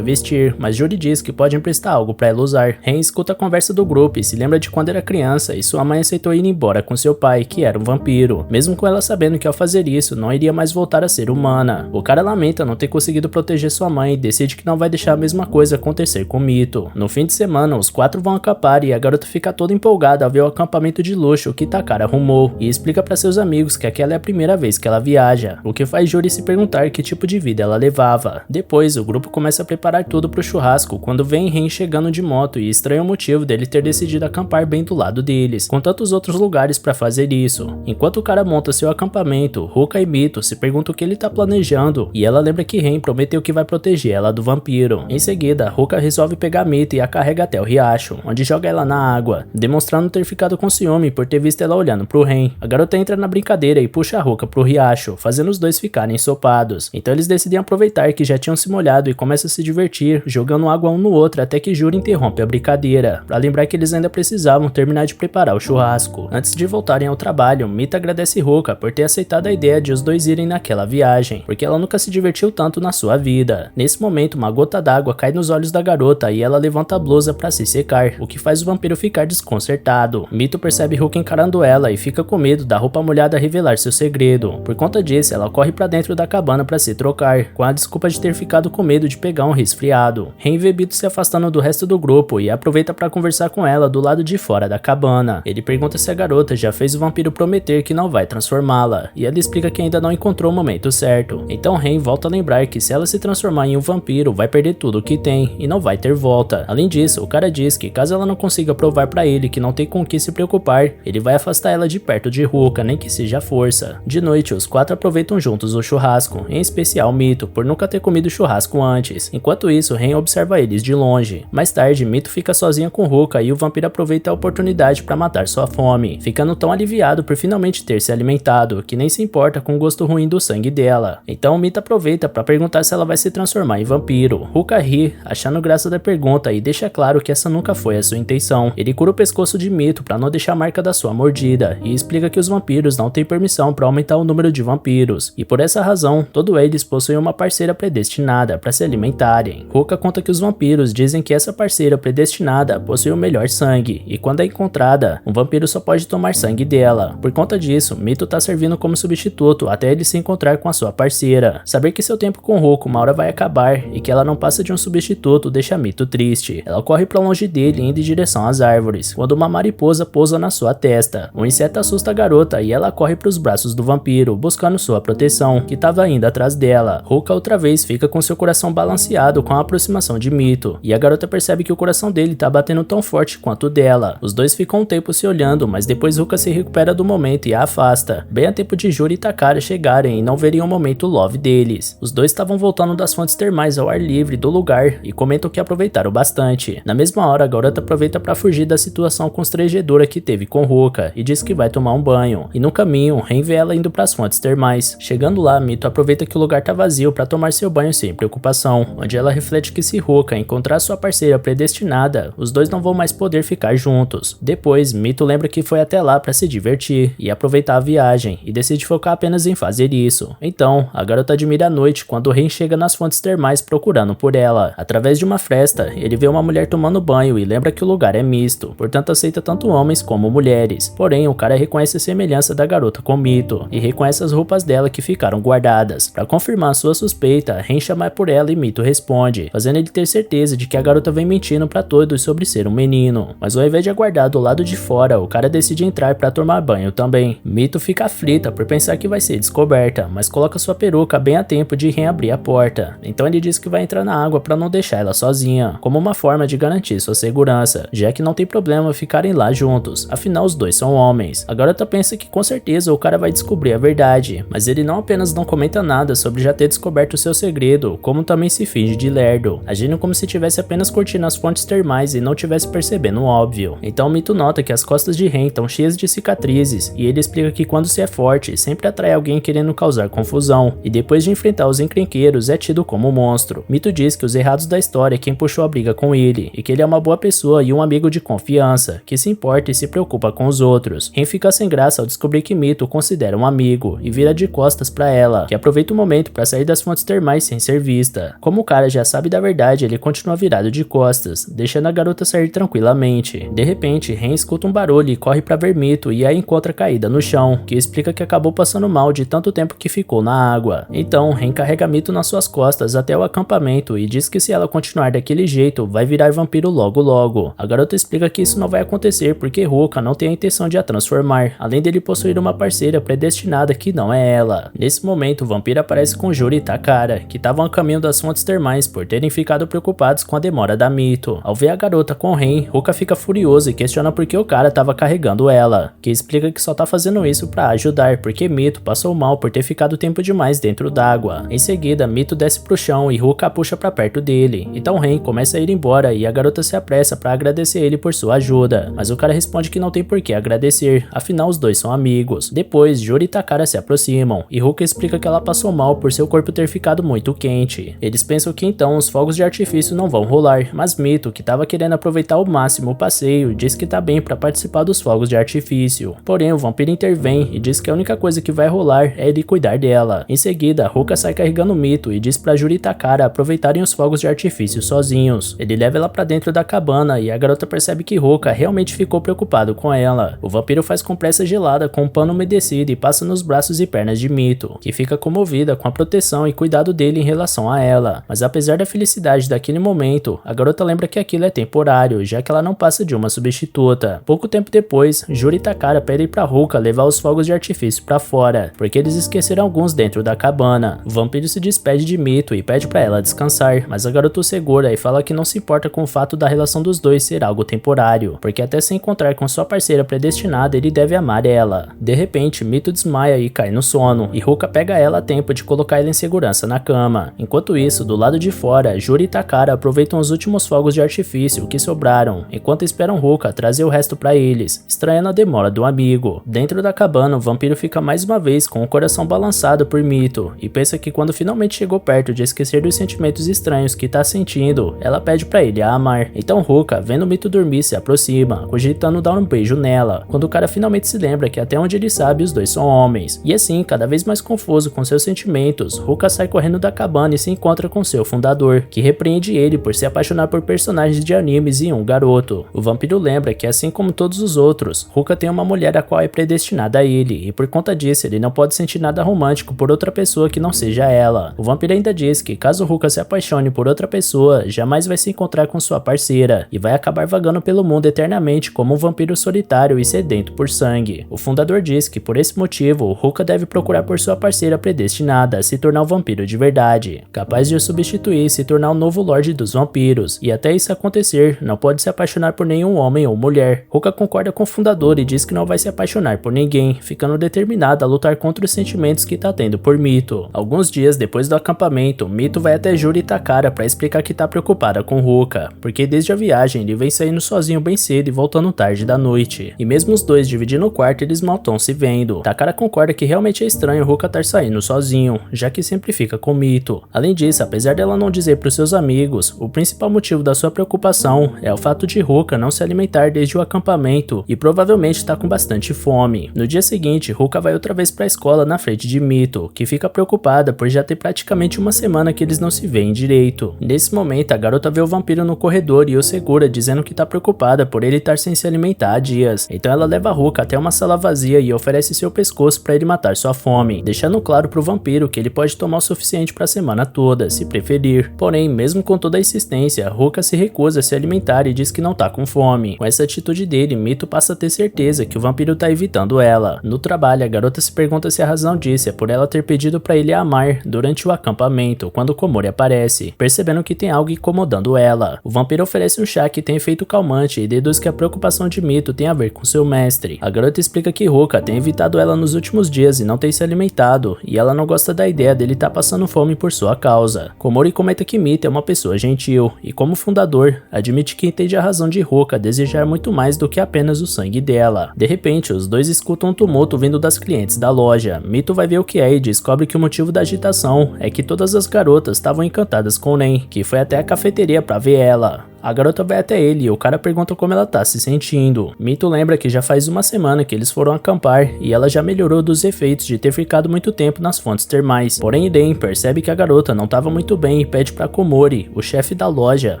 vestir, mas Juri diz que pode emprestar algo para ela usar. Ren escuta a conversa do grupo e se lembra de quando era criança e sua mãe aceitou ir embora com seu pai, que era um vampiro, mesmo com ela sabendo que ao fazer isso não iria mais voltar a ser humana. O cara lamenta não ter conseguido proteger sua mãe e decide que não vai deixar a mesma coisa acontecer com Mito. No fim de semana, os quatro vão acampar e a garota fica toda empolgada ao ver o acampamento de luxo que Takara arrumou e explica para seus amigos que aquela é a primeira vez que ela viaja, o que faz Juri se perguntar que tipo de vida ela levava. Depois, o grupo começa a preparar tudo pro churrasco quando vem Ren chegando de moto e estranha o motivo dele ter decidido acampar bem do lado deles, com tantos outros lugares para fazer isso. Enquanto o cara monta seu acampamento, Ruka e Mito se perguntam o que ele tá planejando e ela lembra que Ren prometeu que vai proteger ela do vampiro. Em seguida, Ruka resolve pegar Mito e a carrega até o riacho, onde joga ela na água, demonstrando ter ficado com ciúme por ter visto ela olhando pro Ren. A garota entra na brincadeira e puxa a Ruka pro riacho, fazendo os dois ficarem ensopados. Então eles decidem aproveitar que já tinham se molhado e começam a se divertir, jogando água um no outro até que Juri interrompe a brincadeira, pra lembrar que eles ainda precisavam terminar de preparar o churrasco. Antes de voltarem ao trabalho, Mita agradece Ruka por ter aceitado a ideia de os dois irem naquela viagem, porque ela nunca se divertiu tanto na sua vida. Nesse momento, uma gota d'água cai nos olhos da garota e ela levanta a blusa pra se secar, o que faz o vampiro ficar desconcertado. Mito percebe Ruka encarando ela e fica com medo da roupa molhada revelar seu segredo. Por conta disso, ela corre pra dentro da cabana pra se trocar, com a desculpa de ter ficado com medo de pegar um resfriado. Ren vê Mito se afastando do resto do grupo e aproveita pra conversar com ela do lado de fora da cabana. Ele pergunta se a garota já fez o vampiro prometer que não vai transformá-la, e ela explica que ainda não encontrou o momento certo. Então Ren volta a lembrar que se ela se transformar em um vampiro, vai perder tudo o que tem e não vai ter volta. Além disso, o cara diz que caso ela não consiga provar pra ele que não tem com o que se preocupar, ele vai afastar ela de perto de Ruka, nem que seja força. De noite, os quatro aproveitam juntos o churrasco, em especial Mito, por nunca ter comido churrasco antes. Enquanto isso, Ren observa eles de longe. Mais tarde, Mito fica sozinha com Ruka e o vampiro aproveita a oportunidade para matar sua fome, ficando tão aliviado por finalmente ter se alimentado, que nem se importa com o gosto ruim do sangue dela. Então Mito aproveita para perguntar se ela vai se transformar em vampiro. Ruka ri, achando graça da pergunta e deixa claro que essa nunca foi a sua intenção. Ele cura o pescoço de Mito para não deixar a marca da sua mordida e explica que os vampiros não têm permissão para aumentar o número de vampiros, e por essa razão, todos eles possuem uma parceira predestinada para se alimentarem. Ruka conta que os vampiros dizem que essa parceira predestinada possui o melhor sangue, e quando é encontrada, um vampiro só pode tomar sangue dela. Por conta disso, Mito tá servindo como substituto até ele se encontrar com a sua parceira. Saber que seu tempo com Ruka uma hora vai acabar e que ela não passa de um substituto deixa Mito triste. Ela corre pra longe dele indo em direção às árvores, quando uma mariposa pousa na sua testa. O inseto assusta a garota e ela corre pros braços do vampiro, buscando sua proteção, que tava indo atrás dela. Ruka outra vez fica com seu coração balanceado com a aproximação de Mito, e a garota percebe que o coração dele tá batendo tão forte quanto o dela. Os dois ficam um tempo se olhando, mas depois Ruka se recupera do momento e a afasta, bem a tempo de Juri e Takara chegarem e não verem o momento love deles. Os dois estavam voltando das fontes termais ao ar livre do lugar e comentam que aproveitaram bastante. Na mesma hora, a garota aproveita para fugir da situação constrangedora que teve com Ruka e diz que vai tomar um banho. E no caminho, Ren vê ela indo para as fontes termais. Chegando lá, Mito aproveita que o lugar tá vazio para tomar seu banho sem preocupação, onde ela reflete que se Ruka encontrar sua parceira predestinada, os dois não vão mais poder ficar juntos. Depois, Mito lembra que foi até lá para se divertir e aproveitar a viagem, e decide focar apenas em fazer isso. Então, a garota admira a noite quando Ren chega nas fontes termais procurando por ela. Através de uma fresta, ele vê uma mulher tomando banho e lembra que o lugar é misto, portanto aceita tanto homens como mulheres. Porém, o cara reconhece a semelhança da garota com Mito e reconhece as roupas dela que ficaram guardadas. Para confirmar sua suspeita, Ren chama por ela e Mito responde, fazendo ele ter certeza de que a garota vem mentindo para todos sobre ser um menino. Mas ao invés de aguardar do lado de fora, o cara decide entrar para tomar banho também. Mito fica aflita por pensar que vai ser descoberta, mas coloca sua peruca bem a tempo de reabrir a porta. Então ele diz que vai entrar na água para não deixar ela sozinha, como uma forma de garantir sua segurança, já que não tem problema ficarem lá juntos, afinal os dois são homens. A garota pensa que com certeza o cara vai descobrir a verdade, mas ele não apenas não comenta nada sobre já ter descoberto seu segredo, como também se finge de lerdo, agindo como se tivesse apenas curtindo as fontes termais e não tivesse percebendo o óbvio. Então Mito nota que as costas de Ren estão cheias de cicatrizes, e ele explica que quando se é forte, sempre atrai alguém querendo causar confusão, e depois de enfrentar os encrenqueiros é tido como um monstro. Mito diz que os errados da história é quem puxou a briga com ele, e que ele é uma boa pessoa e um amigo de confiança, que se importa e se preocupa com os outros. Ren fica sem graça ao descobrir que Mito o considera um amigo, e vira de costas pra ela, que aproveita o momento pra sair das fontes termais sem ser vista. Como o cara já sabe da verdade, ele continua virado de costas, deixando a garota sair tranquilamente. De repente, Ren escuta um barulho e corre pra ver Mito e a encontra caída no chão, que explica que acabou passando mal de tanto tempo que ficou na água. Então, Ren carrega Mito nas suas costas até o acampamento e diz que se ela continuar daquele jeito, vai virar vampiro logo logo. A garota explica que isso não vai acontecer porque Ruka não tem a intenção de a transformar, além dele possuir uma parceira predestinada que não é ela. Nesse momento, o vampiro aparece com Juri e Takara, que estavam a caminho das fontes termais por terem ficado preocupados com a demora da Mito. Ao ver a garota com Ren, Ruka fica furioso e questiona por que o cara estava carregando ela, que explica que só tá fazendo isso para ajudar porque Mito passou mal por ter ficado tempo demais dentro d'água. Em seguida, Mito desce pro chão e Ruka puxa pra perto dele. Então Ren começa a ir embora e a garota se apressa para agradecer ele por sua ajuda, mas o cara responde que não tem por que agradecer, afinal os dois são amigos. Depois, Juri e Takara se aproximam e Ruka explica que ela passou mal por seu corpo ter ficado muito quente. Eles pensam que então os fogos de artifício não vão rolar, mas Mito, que estava querendo aproveitar ao máximo o passeio, diz que tá bem para participar dos fogos de artifício. Porém, o vampiro intervém e diz que a única coisa que vai rolar é ele cuidar dela. Em seguida, Ruka sai carregando Mito e diz pra Juri e Takara aproveitarem os fogos de artifício sozinhos. Ele leva ela pra dentro da cabana e a garota percebe que Ruka realmente ficou preocupado com ela. O vampiro faz compressa gelada com um pano umedecido e passa nos braços e pernas de Mito, que fica comovida com a proteção e cuidado dele em relação a ela. Mas apesar da felicidade daquele momento, a garota lembra que aquilo é temporário, já que ela não passa de uma substituta. Pouco tempo depois, Juri e Takara pedem pra Ruka levar os fogos de artifício pra fora, porque eles esqueceram alguns dentro da cabana. O vampiro se despede de Mito e pede pra ela descansar, mas a garota o segura e fala que não se importa com o fato da relação dos dois ser algo temporário, porque até se encontrar com sua parceira predestinada, ele deve amar ela. De repente, Mito desmaia e cai no sono, e Ruka pega ela a tempo de colocar ela em segurança na cama. Enquanto isso, do lado de fora, Juri e Takara aproveitam os últimos fogos de artifício que sobraram, enquanto esperam Ruka trazer o resto pra eles, estranhando a demora do amigo. Dentro da cabana, o vampiro fica mais uma vez com o coração balançado por Mito, e pensa que quando finalmente chegou perto de esquecer dos sentimentos estranhos que tá sentindo, ela pede pra ele a amar. Então Ruka, vendo Mito dormir, se aproxima, cogitando dar um beijo nela, quando o cara finalmente se lembra que até onde ele sabe os dois são homens. E assim, cada vez mais confuso com seus sentimentos, Ruka sai correndo da cabana e se encontra com seu fundador, que repreende ele por se apaixonar por personagens de animes e um garoto. O vampiro lembra que assim como todos os outros, Ruka tem uma mulher a qual é predestinada a ele, e por conta disso ele não pode sentir nada romântico por outra pessoa que não seja ela. O vampiro ainda diz que caso Ruka se apaixone por outra pessoa, jamais vai se encontrar com sua parceira, e vai acabar vagando pelo mundo eternamente como um vampiro solitário e sedento por sangue. O fundador diz que por esse motivo, Ruka deve procurar por sua parceira predestinada a se tornar um vampiro de verdade, capaz de o substituir e se tornar o novo Lorde dos Vampiros, e até isso acontecer, não pode se apaixonar por nenhum homem ou mulher. Ruka concorda com o fundador e diz que não vai se apaixonar por ninguém, ficando determinada a lutar contra os sentimentos que tá tendo por Mito. Alguns dias depois do acampamento, Mito vai até Juri e Takara pra explicar que tá preocupada com Ruka, porque desde a viagem ele vem saindo sozinho bem cedo e voltando tarde da noite, e mesmo os dois dividindo o quarto, eles mal estão se vendo. Takara concorda que realmente é estranho Ruka estar saindo sozinho, já que sempre fica com Mito. Além disso, apesar dela não dizer pros seus amigos, o principal motivo da sua preocupação é o fato de Ruka não se alimentar desde o acampamento e provavelmente tá com bastante fome. No dia seguinte, Ruka vai outra vez pra escola na frente de Mito, que fica preocupada por já ter praticamente uma semana que eles não se veem direito. Nesse momento, a garota vê o vampiro no corredor e o segura, dizendo que tá preocupada por ele estar sem se alimentar há dias. Então ela leva Ruka até uma sala vazia e oferece seu pescoço para ele matar sua fome, deixando claro pro vampiro que ele pode tomar o suficiente para a semana toda, se preferir. Porém, mesmo com toda a insistência, Ruka se recusa a se alimentar e diz que não tá com fome. Com essa atitude dele, Mito passa a ter certeza que o vampiro tá evitando ela. No trabalho, a garota se pergunta se a razão disso é por ela ter pedido para ele a amar durante o acampamento, quando Komori aparece, percebendo que tem algo incomodando ela. O vampiro oferece um chá que tem efeito calmante e deduz que a preocupação de Mito tem a ver com seu mestre. A garota explica que Ruka tem evitado ela nos últimos dias e não tem se alimentado, e ela não gosta da ideia dele tá passando fome por sua causa. Komori comenta que Mito é uma pessoa gentil, e como fundador, admite que entende a razão de Ruka desejar muito mais do que apenas o sangue dela. De repente, os dois escutam um tumulto vindo das clientes da loja. Mito vai ver o que é e descobre que o motivo da agitação é que todas as garotas estavam encantadas com Ren, que foi até a cafeteria pra ver ela. A garota vai até ele e o cara pergunta como ela tá se sentindo. Mito lembra que já faz uma semana que eles foram acampar e ela já melhorou dos efeitos de ter ficado muito tempo nas fontes termais. Porém, Ren percebe que a garota não tava muito bem e pede pra Komori, o chefe da loja,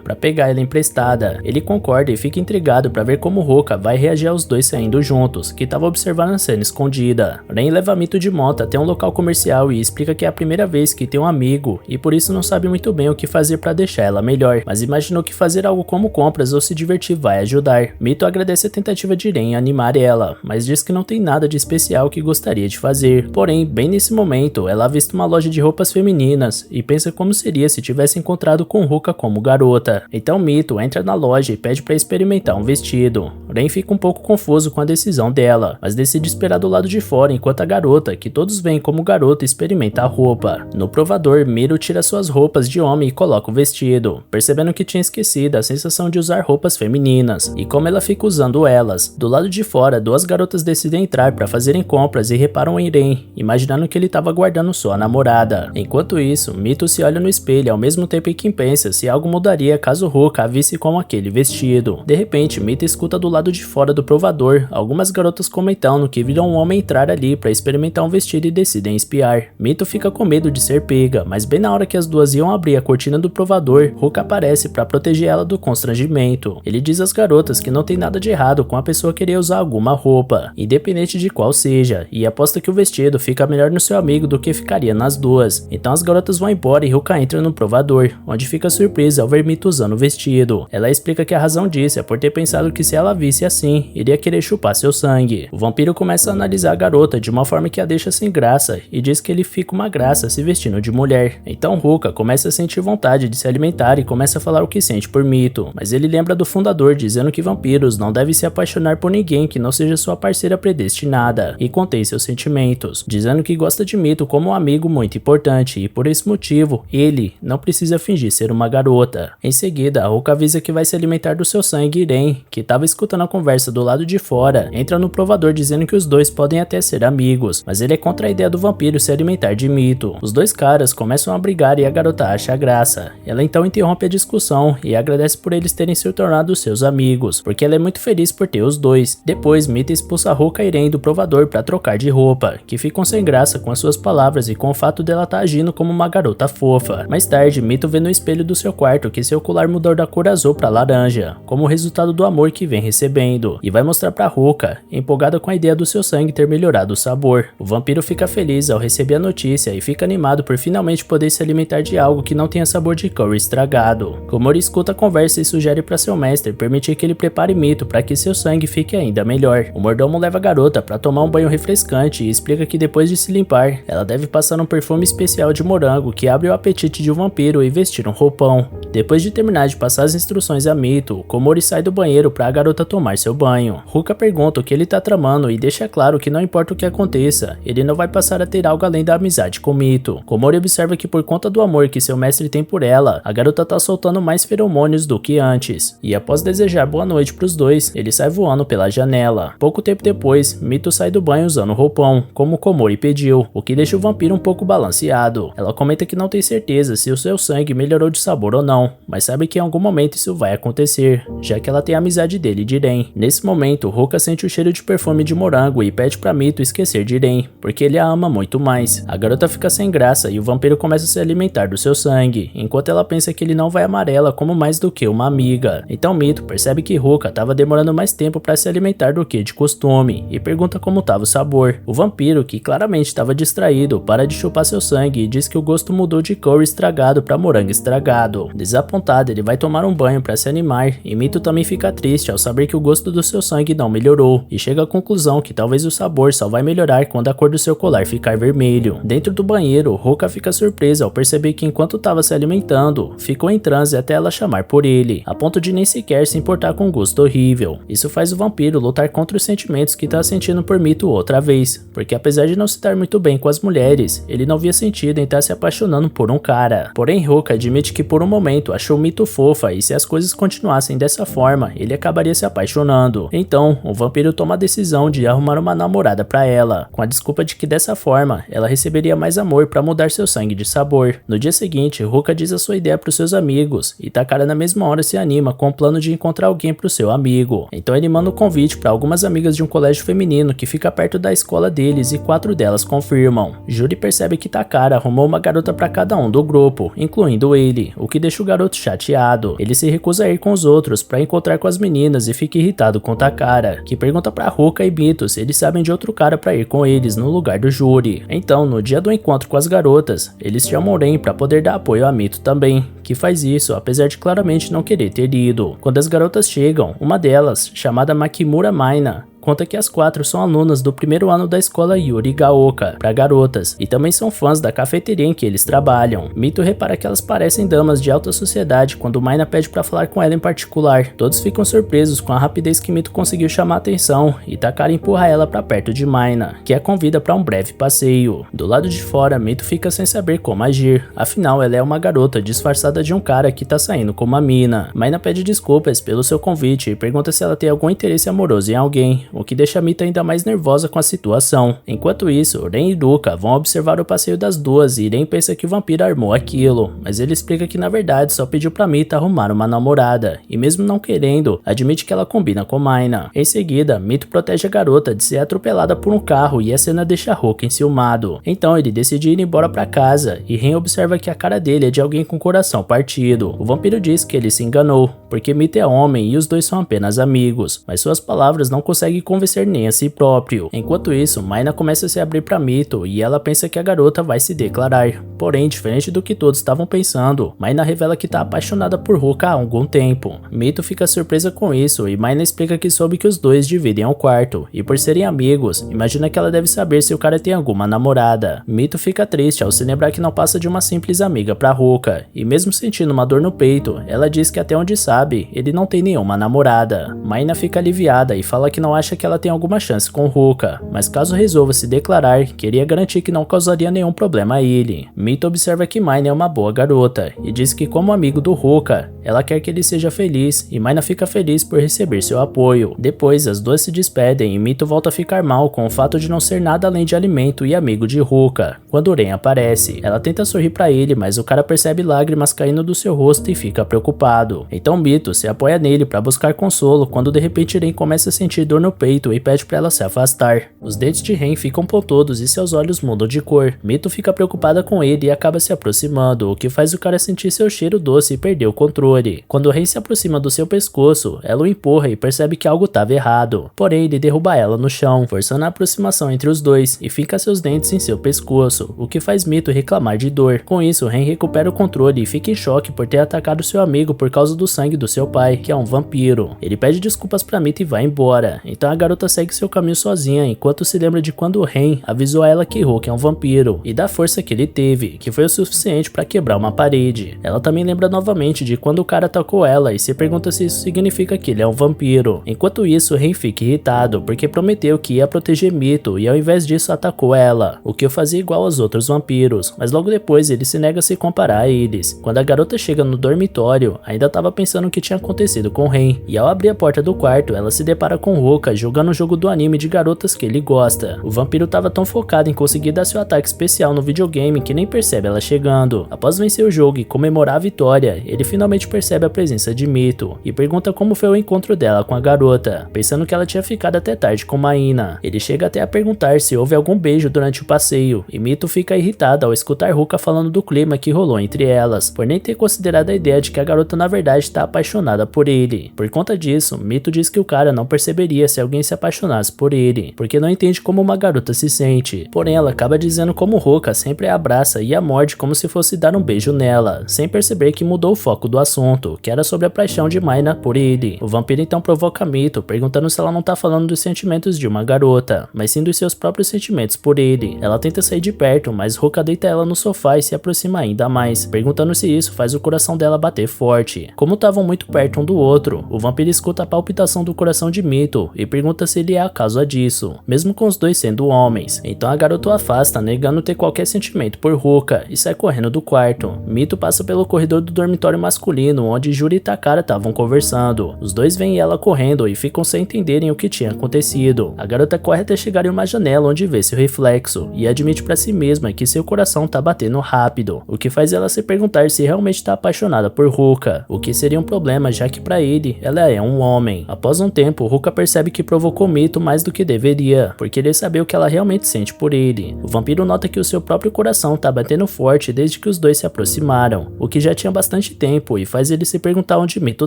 pra pegar ela emprestada. Ele concorda e fica intrigado pra ver como Ruka vai reagir aos dois saindo juntos, que tava observando a cena escondida. Ren leva Mito de moto até um local comercial e explica que é a primeira vez que tem um amigo e por isso não sabe muito bem o que fazer pra deixar ela melhor, mas imaginou que fazer algo como compras ou se divertir vai ajudar. Mito agradece a tentativa de Ren animar ela, mas diz que não tem nada de especial que gostaria de fazer. Porém, bem nesse momento, ela avista uma loja de roupas femininas e pensa como seria se tivesse encontrado com Ruka como garota. Então Mito entra na loja e pede para experimentar um vestido. Ren fica um pouco confuso com a decisão dela, mas decide esperar do lado de fora enquanto a garota, que todos veem como garota, experimenta a roupa. No provador, Miro tira suas roupas de homem e coloca o vestido, percebendo que tinha esquecido a sensação de usar roupas femininas e como ela fica usando elas. Do lado de fora, duas garotas decidem entrar para fazerem compras e reparam em Ren, imaginando que ele estava guardando sua namorada. Enquanto isso, Mito se olha no espelho ao mesmo tempo em que pensa se algo mudaria caso Ruka a visse com aquele vestido. De repente, Mito escuta do lado de fora do provador algumas garotas comentando que viram um homem entrar ali para experimentar um vestido e decidem espiar. Mito fica com medo de ser pega, mas bem na hora que as duas iam abrir a cortina do provador, Ruka aparece para proteger ela do constrangimento. Ele diz às garotas que não tem nada de errado com a pessoa querer usar alguma roupa, independente de qual seja, e aposta que o vestido fica melhor no seu amigo do que ficaria nas duas. Então as garotas vão embora e Ruka entra no provador, onde fica surpresa ao ver Mito usando o vestido. Ela explica que a razão disso é por ter pensado que se ela visse assim, iria querer chupar seu sangue. O vampiro começa a analisar a garota de uma forma que a deixa sem graça e diz que ele fica uma graça se vestindo de mulher. Então Ruka começa a sentir vontade de se alimentar e começa a falar o que sente por Mito, mas ele lembra do fundador dizendo que vampiros não devem se apaixonar por ninguém que não seja sua parceira predestinada e contém seus sentimentos, dizendo que gosta de Mito como um amigo muito importante e por esse motivo ele não precisa fingir ser uma garota. Em seguida, Ruka avisa que vai se alimentar do seu sangue e Ren, que estava escutando a conversa do lado de fora, entra no provador dizendo que os dois podem até ser amigos, mas ele é contra a ideia do vampiro se alimentar de Mito. Os dois caras começam a brigar e a garota acha graça. Ela então interrompe a discussão e agradece por eles terem se tornado seus amigos, porque ela é muito feliz por ter os dois. Depois, Mito expulsa Ruka e Ren do provador para trocar de roupa, que ficam sem graça com as suas palavras e com o fato dela estar agindo como uma garota fofa. Mais tarde, Mito vê no espelho do seu quarto que seu colar mudou da cor azul para laranja, como resultado do amor que vem recebendo, e vai mostrar para Ruka, empolgada com a ideia do seu sangue ter melhorado o sabor. O vampiro fica feliz ao receber a notícia e fica animado por finalmente poder se alimentar de algo que não tenha sabor de curry estragado. Komori escuta a conversa e sugere para seu mestre permitir que ele prepare Mito para que seu sangue fique ainda melhor. O mordomo leva a garota para tomar um banho refrescante e explica que depois de se limpar, ela deve passar um perfume especial de morango que abre o apetite de um vampiro e vestir um roupão. Depois de terminar de passar as instruções a Mito, Komori sai do banheiro para a garota tomar seu banho. Ruka pergunta o que ele tá tramando e deixa claro que não importa o que aconteça, ele não vai passar a ter algo além da amizade com Mito. Komori observa que por conta do amor que seu mestre tem por ela, a garota tá soltando mais feromônios do que antes. E após desejar boa noite pros dois, ele sai voando pela janela. Pouco tempo depois, Mito sai do banho usando o roupão, como Komori pediu, o que deixa o vampiro um pouco balanceado. Ela comenta que não tem certeza se o seu sangue melhorou de sabor ou não, mas sabe que em algum momento isso vai acontecer, já que ela tem a amizade dele de Ren. Nesse momento, Ruka sente o cheiro de perfume de morango e pede pra Mito esquecer de Ren, porque ele a ama muito mais. A garota fica sem graça e o vampiro começa a se alimentar do seu sangue, enquanto ela pensa que ele não vai amar ela como mais do que uma amiga. Então Mito percebe que Ruka estava demorando mais tempo para se alimentar do que de costume e pergunta como estava o sabor. O vampiro, que claramente estava distraído, para de chupar seu sangue e diz que o gosto mudou de curry estragado para morango estragado. Desapontado, ele vai tomar um banho para se animar e Mito também fica triste ao saber que o gosto do seu sangue não melhorou e chega à conclusão que talvez o sabor só vai melhorar quando a cor do seu colar ficar vermelho. Dentro do banheiro, Ruka fica surpresa ao perceber que enquanto estava se alimentando, ficou em transe até ela chamar por ele, a ponto de nem sequer se importar com o gosto horrível. Isso faz o vampiro lutar contra os sentimentos que está sentindo por Mito outra vez, porque apesar de não se dar muito bem com as mulheres, ele não via sentido em estar se apaixonando por um cara. Porém, Ruka admite que por um momento achou Mito fofa e se as coisas continuassem dessa forma, ele acabaria se apaixonando apaixonando. Então, o vampiro toma a decisão de arrumar uma namorada pra ela, com a desculpa de que dessa forma ela receberia mais amor pra mudar seu sangue de sabor. No dia seguinte, Ruka diz a sua ideia pros seus amigos e Takara na mesma hora se anima com o plano de encontrar alguém pro seu amigo. Então ele manda um convite pra algumas amigas de um colégio feminino que fica perto da escola deles e 4 delas confirmam. Juri percebe que Takara arrumou uma garota pra cada um do grupo, incluindo ele, o que deixa o garoto chateado. Ele se recusa a ir com os outros pra encontrar com as meninas e fica irritado com Takara, que pergunta pra Ruka e Mito se eles sabem de outro cara pra ir com eles no lugar do Juri. Então, no dia do encontro com as garotas, eles chamam Ren pra poder dar apoio a Mito também, que faz isso apesar de claramente não querer ter ido. Quando as garotas chegam, uma delas, chamada Makimura Maina, conta que as 4 são alunas do primeiro ano da escola Yuri Gaoka para garotas e também são fãs da cafeteria em que eles trabalham. Mito repara que elas parecem damas de alta sociedade quando Maina pede para falar com ela em particular. Todos ficam surpresos com a rapidez que Mito conseguiu chamar a atenção e Takara empurra ela para perto de Maina, que a convida para um breve passeio. Do lado de fora, Mito fica sem saber como agir, afinal ela é uma garota disfarçada de um cara que tá saindo com uma mina. Maina pede desculpas pelo seu convite e pergunta se ela tem algum interesse amoroso em alguém, o que deixa Mito ainda mais nervosa com a situação. Enquanto isso, Ren e Ruka vão observar o passeio das duas e Ren pensa que o vampiro armou aquilo, mas ele explica que na verdade só pediu pra Mito arrumar uma namorada, e mesmo não querendo, admite que ela combina com Maina. Em seguida, Mito protege a garota de ser atropelada por um carro e a cena deixa Ruka enciumado. Então ele decide ir embora pra casa, e Ren observa que a cara dele é de alguém com o coração partido. O vampiro diz que ele se enganou, porque Mito é homem e os dois são apenas amigos, mas suas palavras não conseguem convencer nem a si próprio. Enquanto isso, Maina começa a se abrir pra Mito e ela pensa que a garota vai se declarar. Porém, diferente do que todos estavam pensando, Maina revela que tá apaixonada por Ruka há algum tempo. Mito fica surpresa com isso e Maina explica que soube que os dois dividem um quarto e por serem amigos, imagina que ela deve saber se o cara tem alguma namorada. Mito fica triste ao se lembrar que não passa de uma simples amiga pra Ruka e mesmo sentindo uma dor no peito, ela diz que até onde sabe, ele não tem nenhuma namorada. Maina fica aliviada e fala que não acha que ela tem alguma chance com Ruka, mas caso resolva se declarar, queria garantir que não causaria nenhum problema a ele. Mito observa que Maina é uma boa garota e diz que como amigo do Ruka, ela quer que ele seja feliz e Maina fica feliz por receber seu apoio. Depois, as duas se despedem e Mito volta a ficar mal com o fato de não ser nada além de alimento e amigo de Ruka. Quando Ren aparece, ela tenta sorrir pra ele, mas o cara percebe lágrimas caindo do seu rosto e fica preocupado. Então Mito se apoia nele pra buscar consolo quando de repente Ren começa a sentir dor no peito e pede pra ela se afastar. Os dentes de Ren ficam pontudos e seus olhos mudam de cor. Mito fica preocupada com ele e acaba se aproximando, o que faz o cara sentir seu cheiro doce e perder o controle. Quando Ren se aproxima do seu pescoço, ela o empurra e percebe que algo estava errado. Porém, ele derruba ela no chão, forçando a aproximação entre os dois e finca seus dentes em seu pescoço, o que faz Mito reclamar de dor. Com isso, Ren recupera o controle e fica em choque por ter atacado seu amigo por causa do sangue do seu pai, que é um vampiro. Ele pede desculpas pra Mito e vai embora. Então a garota segue seu caminho sozinha, enquanto se lembra de quando Ren avisou a ela que Ruka é um vampiro e da força que ele teve, que foi o suficiente para quebrar uma parede. Ela também lembra novamente de quando o cara atacou ela e se pergunta se isso significa que ele é um vampiro. Enquanto isso, Ren fica irritado porque prometeu que ia proteger Mito e ao invés disso atacou ela, o que o fazia igual aos outros vampiros, mas logo depois ele se nega a se comparar a eles. Quando a garota chega no dormitório, ainda estava pensando o que tinha acontecido com Ren e ao abrir a porta do quarto, ela se depara com Ruka jogando o jogo do anime de garotas que ele gosta. O vampiro estava tão focado em conseguir dar seu ataque especial no videogame que nem percebe ela chegando. Após vencer o jogo e comemorar a vitória, ele finalmente percebe a presença de Mito e pergunta como foi o encontro dela com a garota, pensando que ela tinha ficado até tarde com Maina. Ele chega até a perguntar se houve algum beijo durante o passeio e Mito fica irritada ao escutar Ruka falando do clima que rolou entre elas, por nem ter considerado a ideia de que a garota na verdade está apaixonada por ele. Por conta disso, Mito diz que o cara não perceberia se alguém se apaixonasse por ele, porque não entende como uma garota se sente. Porém, ela acaba dizendo como Ruka sempre a abraça e a morde como se fosse dar um beijo nela, sem perceber que mudou o foco do assunto, que era sobre a paixão de Maina por ele. O vampiro então provoca Mito, perguntando se ela não tá falando dos sentimentos de uma garota, mas sim dos seus próprios sentimentos por ele. Ela tenta sair de perto, mas Ruka deita ela no sofá e se aproxima ainda mais, perguntando se isso faz o coração dela bater forte. Como estavam muito perto um do outro, o vampiro escuta a palpitação do coração de Mito e pergunta se ele é a causa disso, mesmo com os dois sendo homens. Então a garota o afasta, negando ter qualquer sentimento por Ruka, e sai correndo do quarto. Mito passa pelo corredor do dormitório masculino, onde Juri e Takara estavam conversando. Os dois veem ela correndo e ficam sem entenderem o que tinha acontecido. A garota corre até chegar em uma janela onde vê seu reflexo, e admite pra si mesma que seu coração tá batendo rápido, o que faz ela se perguntar se realmente tá apaixonada por Ruka, o que seria um problema já que pra ele, ela é um homem. Após um tempo, Ruka percebe que provocou Mito mais do que deveria, porque ele sabia o que ela realmente sente por ele. O vampiro nota que o seu próprio coração tá batendo forte desde que os dois se aproximaram, o que já tinha bastante tempo, e faz ele se perguntar onde Mito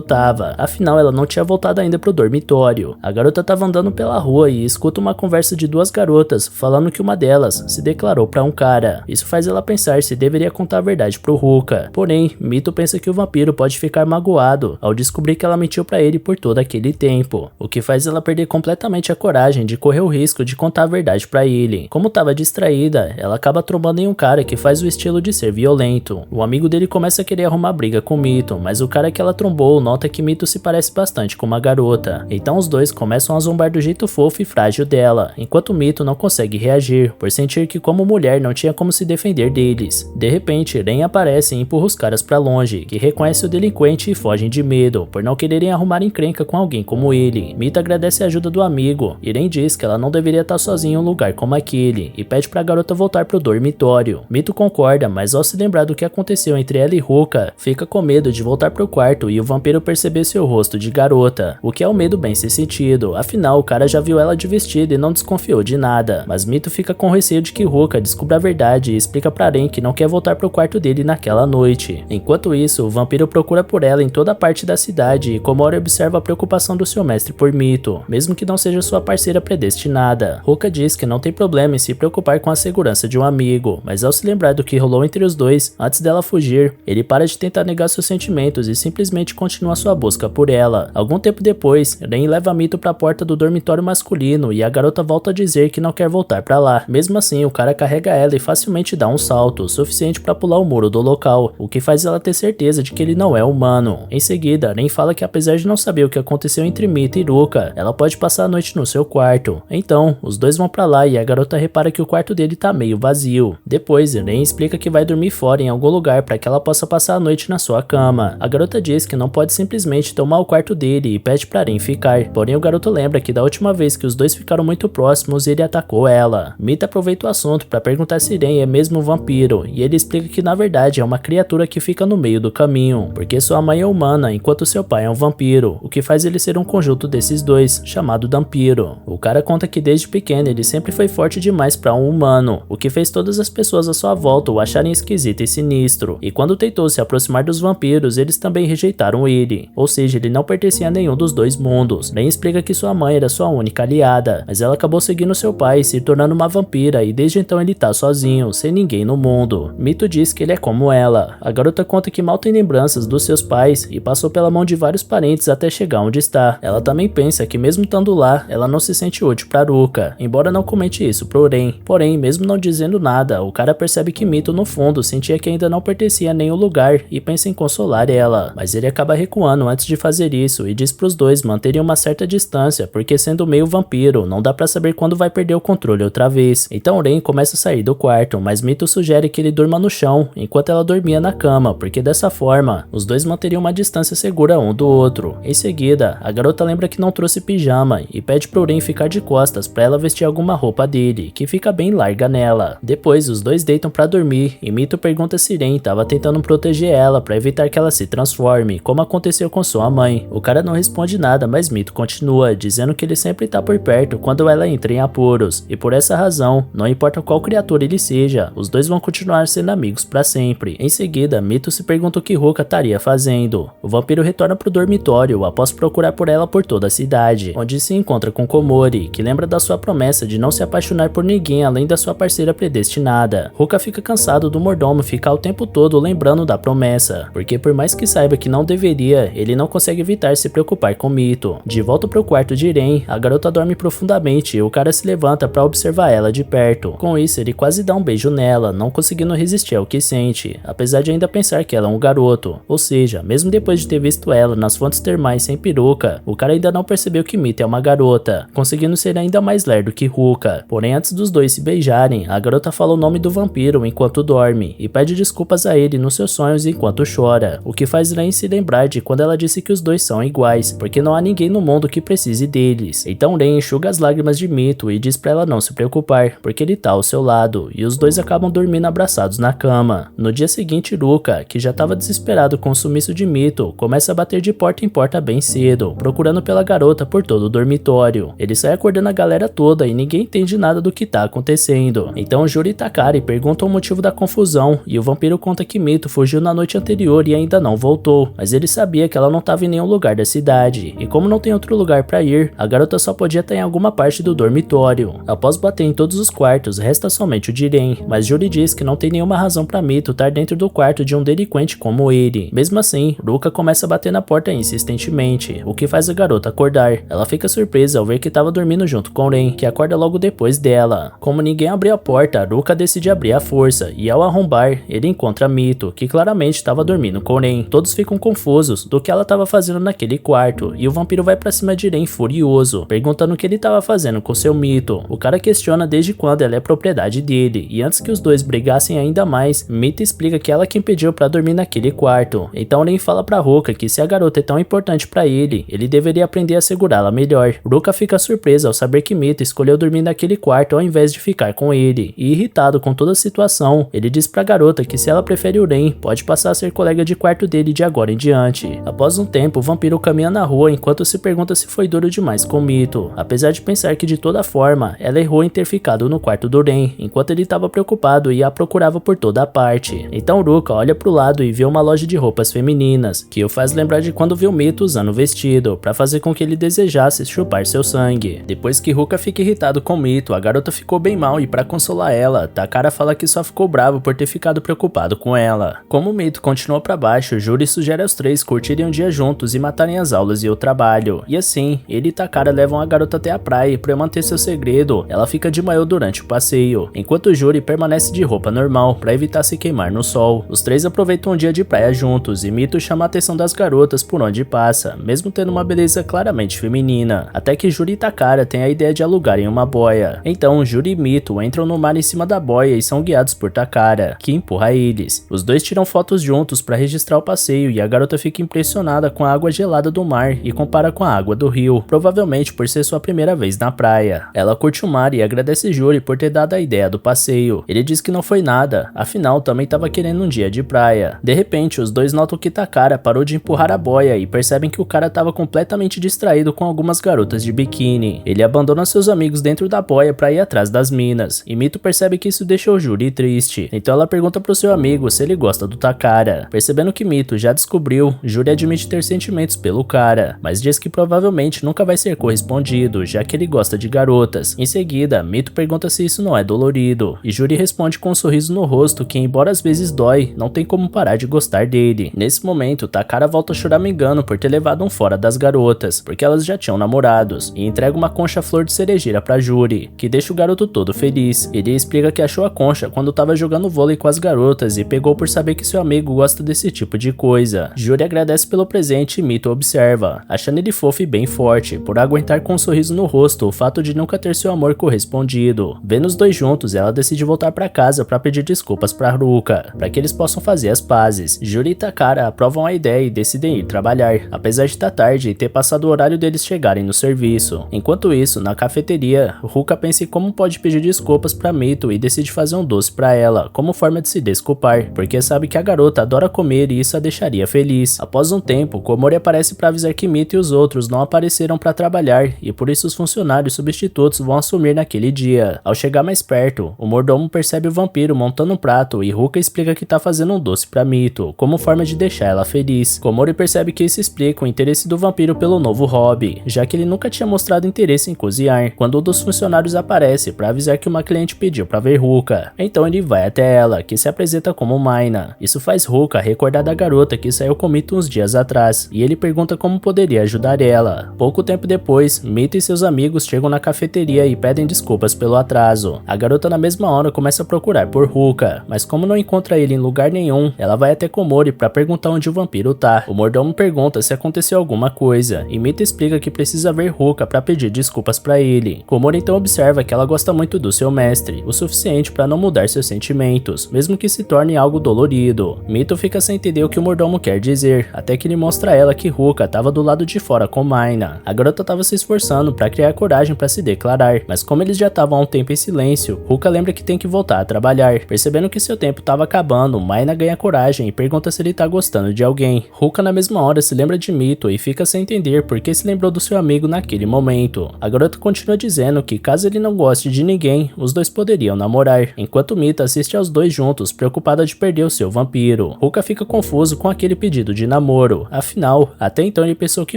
tava. Afinal, ela não tinha voltado ainda pro dormitório. A garota tava andando pela rua e escuta uma conversa de duas garotas, falando que uma delas se declarou pra um cara. Isso faz ela pensar se deveria contar a verdade pro Ruka. Porém, Mito pensa que o vampiro pode ficar magoado ao descobrir que ela mentiu pra ele por todo aquele tempo, o que faz ela perder completamente a coragem de correr o risco de contar a verdade pra ele. Como tava distraída, ela acaba trombando em um cara que faz o estilo de ser violento. O amigo dele começa a querer arrumar briga com Mito, mas o cara que ela trombou nota que Mito se parece bastante com uma garota. Então os dois começam a zombar do jeito fofo e frágil dela, enquanto Mito não consegue reagir, por sentir que como mulher não tinha como se defender deles. De repente, Ren aparece e empurra os caras pra longe, que reconhece o delinquente e fogem de medo, por não quererem arrumar encrenca com alguém como ele. Mito agradece a ajuda do amigo, e Ren diz que ela não deveria estar sozinha em um lugar como aquele, e pede pra garota voltar pro dormitório. Mito concorda, mas ao se lembrar do que aconteceu entre ela e Ruka, fica com medo de voltar pro quarto e o vampiro perceber seu rosto de garota, o que é um medo bem ser sentido, afinal o cara já viu ela de vestido e não desconfiou de nada. Mas Mito fica com receio de que Ruka descubra a verdade e explica pra Ren que não quer voltar pro quarto dele naquela noite. Enquanto isso, o vampiro procura por ela em toda parte da cidade e Komori observa a preocupação do seu mestre por Mito, mesmo que não seja sua parceira predestinada. Ruka diz que não tem problema em se preocupar com a segurança de um amigo, mas ao se lembrar do que rolou entre os dois, antes dela fugir, ele para de tentar negar seus sentimentos e simplesmente continua sua busca por ela. Algum tempo depois, Ren leva Mito pra porta do dormitório masculino e a garota volta a dizer que não quer voltar pra lá. Mesmo assim, o cara carrega ela e facilmente dá um salto, suficiente pra pular o muro do local, o que faz ela ter certeza de que ele não é humano. Em seguida, Ren fala que apesar de não saber o que aconteceu entre Mito e Ruka, ela pode passar a noite no seu quarto. Então, os dois vão pra lá e a garota repara que o quarto dele tá meio vazio. Depois, Ren explica que vai dormir fora em algum lugar para que ela possa passar a noite na sua cama. A garota diz que não pode simplesmente tomar o quarto dele e pede pra Ren ficar. Porém, o garoto lembra que da última vez que os dois ficaram muito próximos, ele atacou ela. Mito aproveita o assunto para perguntar se Ren é mesmo um vampiro, e ele explica que na verdade é uma criatura que fica no meio do caminho, porque sua mãe é humana enquanto seu pai é um vampiro, o que faz ele ser um conjunto desses dois, chamado Dampiro. O cara conta que desde pequeno ele sempre foi forte demais para um humano, o que fez todas as pessoas à sua volta o acharem esquisito e sinistro, e quando tentou se aproximar dos vampiros, eles também rejeitaram ele, ou seja, ele não pertencia a nenhum dos dois mundos. Ren explica que sua mãe era sua única aliada, mas ela acabou seguindo seu pai, se tornando uma vampira, e desde então ele tá sozinho, sem ninguém no mundo. Mito diz que ele é como ela. A garota conta que mal tem lembranças dos seus pais e passou pela mão de vários parentes até chegar onde está. Ela também pensa que mesmo estando lá, ela não se sente útil pra Ruka, embora não comente isso pro Ren. Porém, mesmo não dizendo nada, o cara percebe que Mito no fundo sentia que ainda não pertencia a nenhum lugar e pensa em consolar ela, mas ele acaba recuando antes de fazer isso e diz pros dois manterem uma certa distância, porque sendo meio vampiro, não dá pra saber quando vai perder o controle outra vez. Então Ren começa a sair do quarto, mas Mito sugere que ele durma no chão, enquanto ela dormia na cama, porque dessa forma, os dois manteriam uma distância segura um do outro. Em seguida, a garota lembra que não trouxe pijama e pede pro Ren ficar de costas pra ela vestir alguma roupa dele, que fica bem larga nela. Depois, os dois deitam pra dormir e Mito pergunta se Ren tava tentando proteger ela pra evitar que ela se transforme, como aconteceu com sua mãe. O cara não responde nada, mas Mito continua, dizendo que ele sempre tá por perto quando ela entra em apuros, e por essa razão, não importa qual criatura ele seja, os dois vão continuar sendo amigos pra sempre. Em seguida, Mito se pergunta o que Ruka estaria fazendo. O vampiro retorna pro dormitório após procurar por ela por toda a cidade, onde se encontra com Komori, que lembra da sua promessa de não se apaixonar por ninguém além da sua parceira predestinada. Ruka fica cansado do mordomo ficar o tempo todo lembrando da promessa, porque por mais que saiba que não deveria, ele não consegue evitar se preocupar com Mito. De volta pro quarto de Ren, a garota dorme profundamente e o cara se levanta para observar ela de perto. Com isso, ele quase dá um beijo nela, não conseguindo resistir ao que sente, apesar de ainda pensar que ela é um garoto. Ou seja, mesmo depois de ter visto ela nas fontes termais sem peruca, o cara ainda não percebeu que Mito Mito é uma garota, conseguindo ser ainda mais lerdo que Ruka. Porém, antes dos dois se beijarem, a garota fala o nome do vampiro enquanto dorme e pede desculpas a ele nos seus sonhos enquanto chora, o que faz Ren se lembrar de quando ela disse que os dois são iguais, porque não há ninguém no mundo que precise deles. Então Ren enxuga as lágrimas de Mito e diz pra ela não se preocupar, porque ele tá ao seu lado, e os dois acabam dormindo abraçados na cama. No dia seguinte, Ruka, que já estava desesperado com o sumiço de Mito, começa a bater de porta em porta bem cedo, procurando pela garota por todo o dormitório. Ele sai acordando a galera toda e ninguém entende nada do que tá acontecendo. Então Juri e Takari perguntam o motivo da confusão, e o vampiro conta que Mito fugiu na noite anterior e ainda não voltou, mas ele sabia que ela não estava em nenhum lugar da cidade, e como não tem outro lugar pra ir, a garota só podia estar em alguma parte do dormitório. Após bater em todos os quartos, resta somente o de Ren, mas Juri diz que não tem nenhuma razão pra Mito estar dentro do quarto de um delinquente como ele. Mesmo assim, Ruka começa a bater na porta insistentemente, o que faz a garota acordar. Ela fica surpresa ao ver que estava dormindo junto com Ren, que acorda logo depois dela. Como ninguém abriu a porta, Ruka decide abrir à força, e ao arrombar, ele encontra Mito, que claramente estava dormindo com Ren. Todos ficam confusos do que ela estava fazendo naquele quarto, e o vampiro vai pra cima de Ren furioso, perguntando o que ele estava fazendo com seu Mito. O cara questiona desde quando ela é propriedade dele, e antes que os dois brigassem ainda mais, Mito explica que ela quem pediu pra dormir naquele quarto. Então Ren fala pra Ruka que se a garota é tão importante pra ele, ele deveria aprender a segurá-la melhor. Ruka fica surpresa ao saber que Mito escolheu dormir naquele quarto ao invés de ficar com ele, e irritado com toda a situação, ele diz pra garota que se ela prefere o Ren, pode passar a ser colega de quarto dele de agora em diante. Após um tempo, o vampiro caminha na rua enquanto se pergunta se foi duro demais com Mito, apesar de pensar que de toda forma, ela errou em ter ficado no quarto do Ren, enquanto ele estava preocupado e a procurava por toda a parte. Então Ruka olha pro lado e vê uma loja de roupas femininas, que o faz lembrar de quando viu Mito usando o vestido, pra fazer com que ele desejasse chupar seu sangue. Depois que Ruka fica irritado com Mito, a garota ficou bem mal e pra consolar ela, Takara fala que só ficou bravo por ter ficado preocupado com ela. Como Mito continua pra baixo, Juri sugere aos três curtirem um dia juntos e matarem as aulas e o trabalho. E assim, ele e Takara levam a garota até a praia e pra manter seu segredo, ela fica de maiô durante o passeio, enquanto Juri permanece de roupa normal pra evitar se queimar no sol. Os três aproveitam um dia de praia juntos e Mito chama a atenção das garotas por onde passa, mesmo tendo uma beleza claramente feminina, até que Juri e Takara têm a ideia de alugarem uma boia. Então Juri e Mito entram no mar em cima da boia e são guiados por Takara, que empurra eles. Os dois tiram fotos juntos para registrar o passeio e a garota fica impressionada com a água gelada do mar e compara com a água do rio, provavelmente por ser sua primeira vez na praia. Ela curte o mar e agradece Juri por ter dado a ideia do passeio. Ele diz que não foi nada, afinal também estava querendo um dia de praia. De repente, os dois notam que Takara parou de empurrar a boia e percebem que o cara estava completamente distraído com algumas garotas de biquíni. Ele abandona seus amigos dentro da boia para ir atrás das minas, e Mito percebe que isso deixou Juri triste. Então ela pergunta pro seu amigo se ele gosta do Takara. Percebendo que Mito já descobriu, Juri admite ter sentimentos pelo cara, mas diz que provavelmente nunca vai ser correspondido, já que ele gosta de garotas. Em seguida, Mito pergunta se isso não é dolorido, e Juri responde com um sorriso no rosto que, embora às vezes dói, não tem como parar de gostar dele. Nesse momento, Takara volta a chorar choramingando por ter levado um fora das garotas, porque elas já tinham namorados, e entrega uma concha flor de cerejeira pra Juri, que deixa o garoto todo feliz. Ele explica que achou a concha quando tava jogando vôlei com as garotas e pegou por saber que seu amigo gosta desse tipo de coisa. Juri agradece pelo presente e Mito observa, achando ele fofo e bem forte, por aguentar com um sorriso no rosto o fato de nunca ter seu amor correspondido. Vendo os dois juntos, ela decide voltar pra casa pra pedir desculpas pra Ruka, pra que eles possam fazer as pazes. Juri e Takara aprovam a ideia e decidem ir trabalhar, apesar de estar tarde e ter passado o horário deles chegarem no serviço. Enquanto isso, na cafeteria, Ruka pensa em como pode pedir desculpas pra Mito e decide fazer um doce pra ela, como forma de se desculpar, porque sabe que a garota adora comer e isso a deixaria feliz. Após um tempo, Komori aparece pra avisar que Mito e os outros não apareceram pra trabalhar e por isso os funcionários substitutos vão assumir naquele dia. Ao chegar mais perto, o mordomo percebe o vampiro montando um prato e Ruka explica que tá fazendo um doce pra Mito, como forma de deixar ela feliz. Komori percebe que isso explica o interesse do vampiro pelo novo hobby, já que ele nunca tinha mostrado interesse em cozinhar, quando um dos funcionários aparece pra avisar que uma cliente pediu pra ver Ruka. Então ele vai até ela, que se apresenta como Maina. Isso faz Ruka recordar da garota que saiu com Mito uns dias atrás, e ele pergunta como poderia ajudar ela. Pouco tempo depois, Mito e seus amigos chegam na cafeteria e pedem desculpas pelo atraso. A garota na mesma hora começa a procurar por Ruka, mas como não encontra ele em lugar nenhum, ela vai até Komori pra perguntar onde o vampiro tá. O mordomo pergunta se aconteceu alguma coisa, e Mito explica que precisa ver Ruka para pedir desculpas para ele. Komori então observa que ela gosta muito do seu mestre, o suficiente para não mudar seus sentimentos, mesmo que se torne algo dolorido. Mito fica sem entender o que o mordomo quer dizer, até que ele mostra a ela que Ruka estava do lado de fora com Maina. A garota estava se esforçando para criar coragem para se declarar, mas como eles já estavam há um tempo em silêncio, Ruka lembra que tem que voltar a trabalhar. Percebendo que seu tempo estava acabando, Maina ganha coragem e pergunta se ele tá gostando de alguém. Ruka na mesma hora se lembra de Mito e fica sem entender por que se lembrou do seu amigo naquele momento. A garota continua dizendo que caso ele não goste de ninguém, os dois poderiam namorar, enquanto Mito assiste aos dois juntos, preocupada de perder o seu vampiro. Ruka fica confuso com aquele pedido de namoro, afinal, até então ele pensou que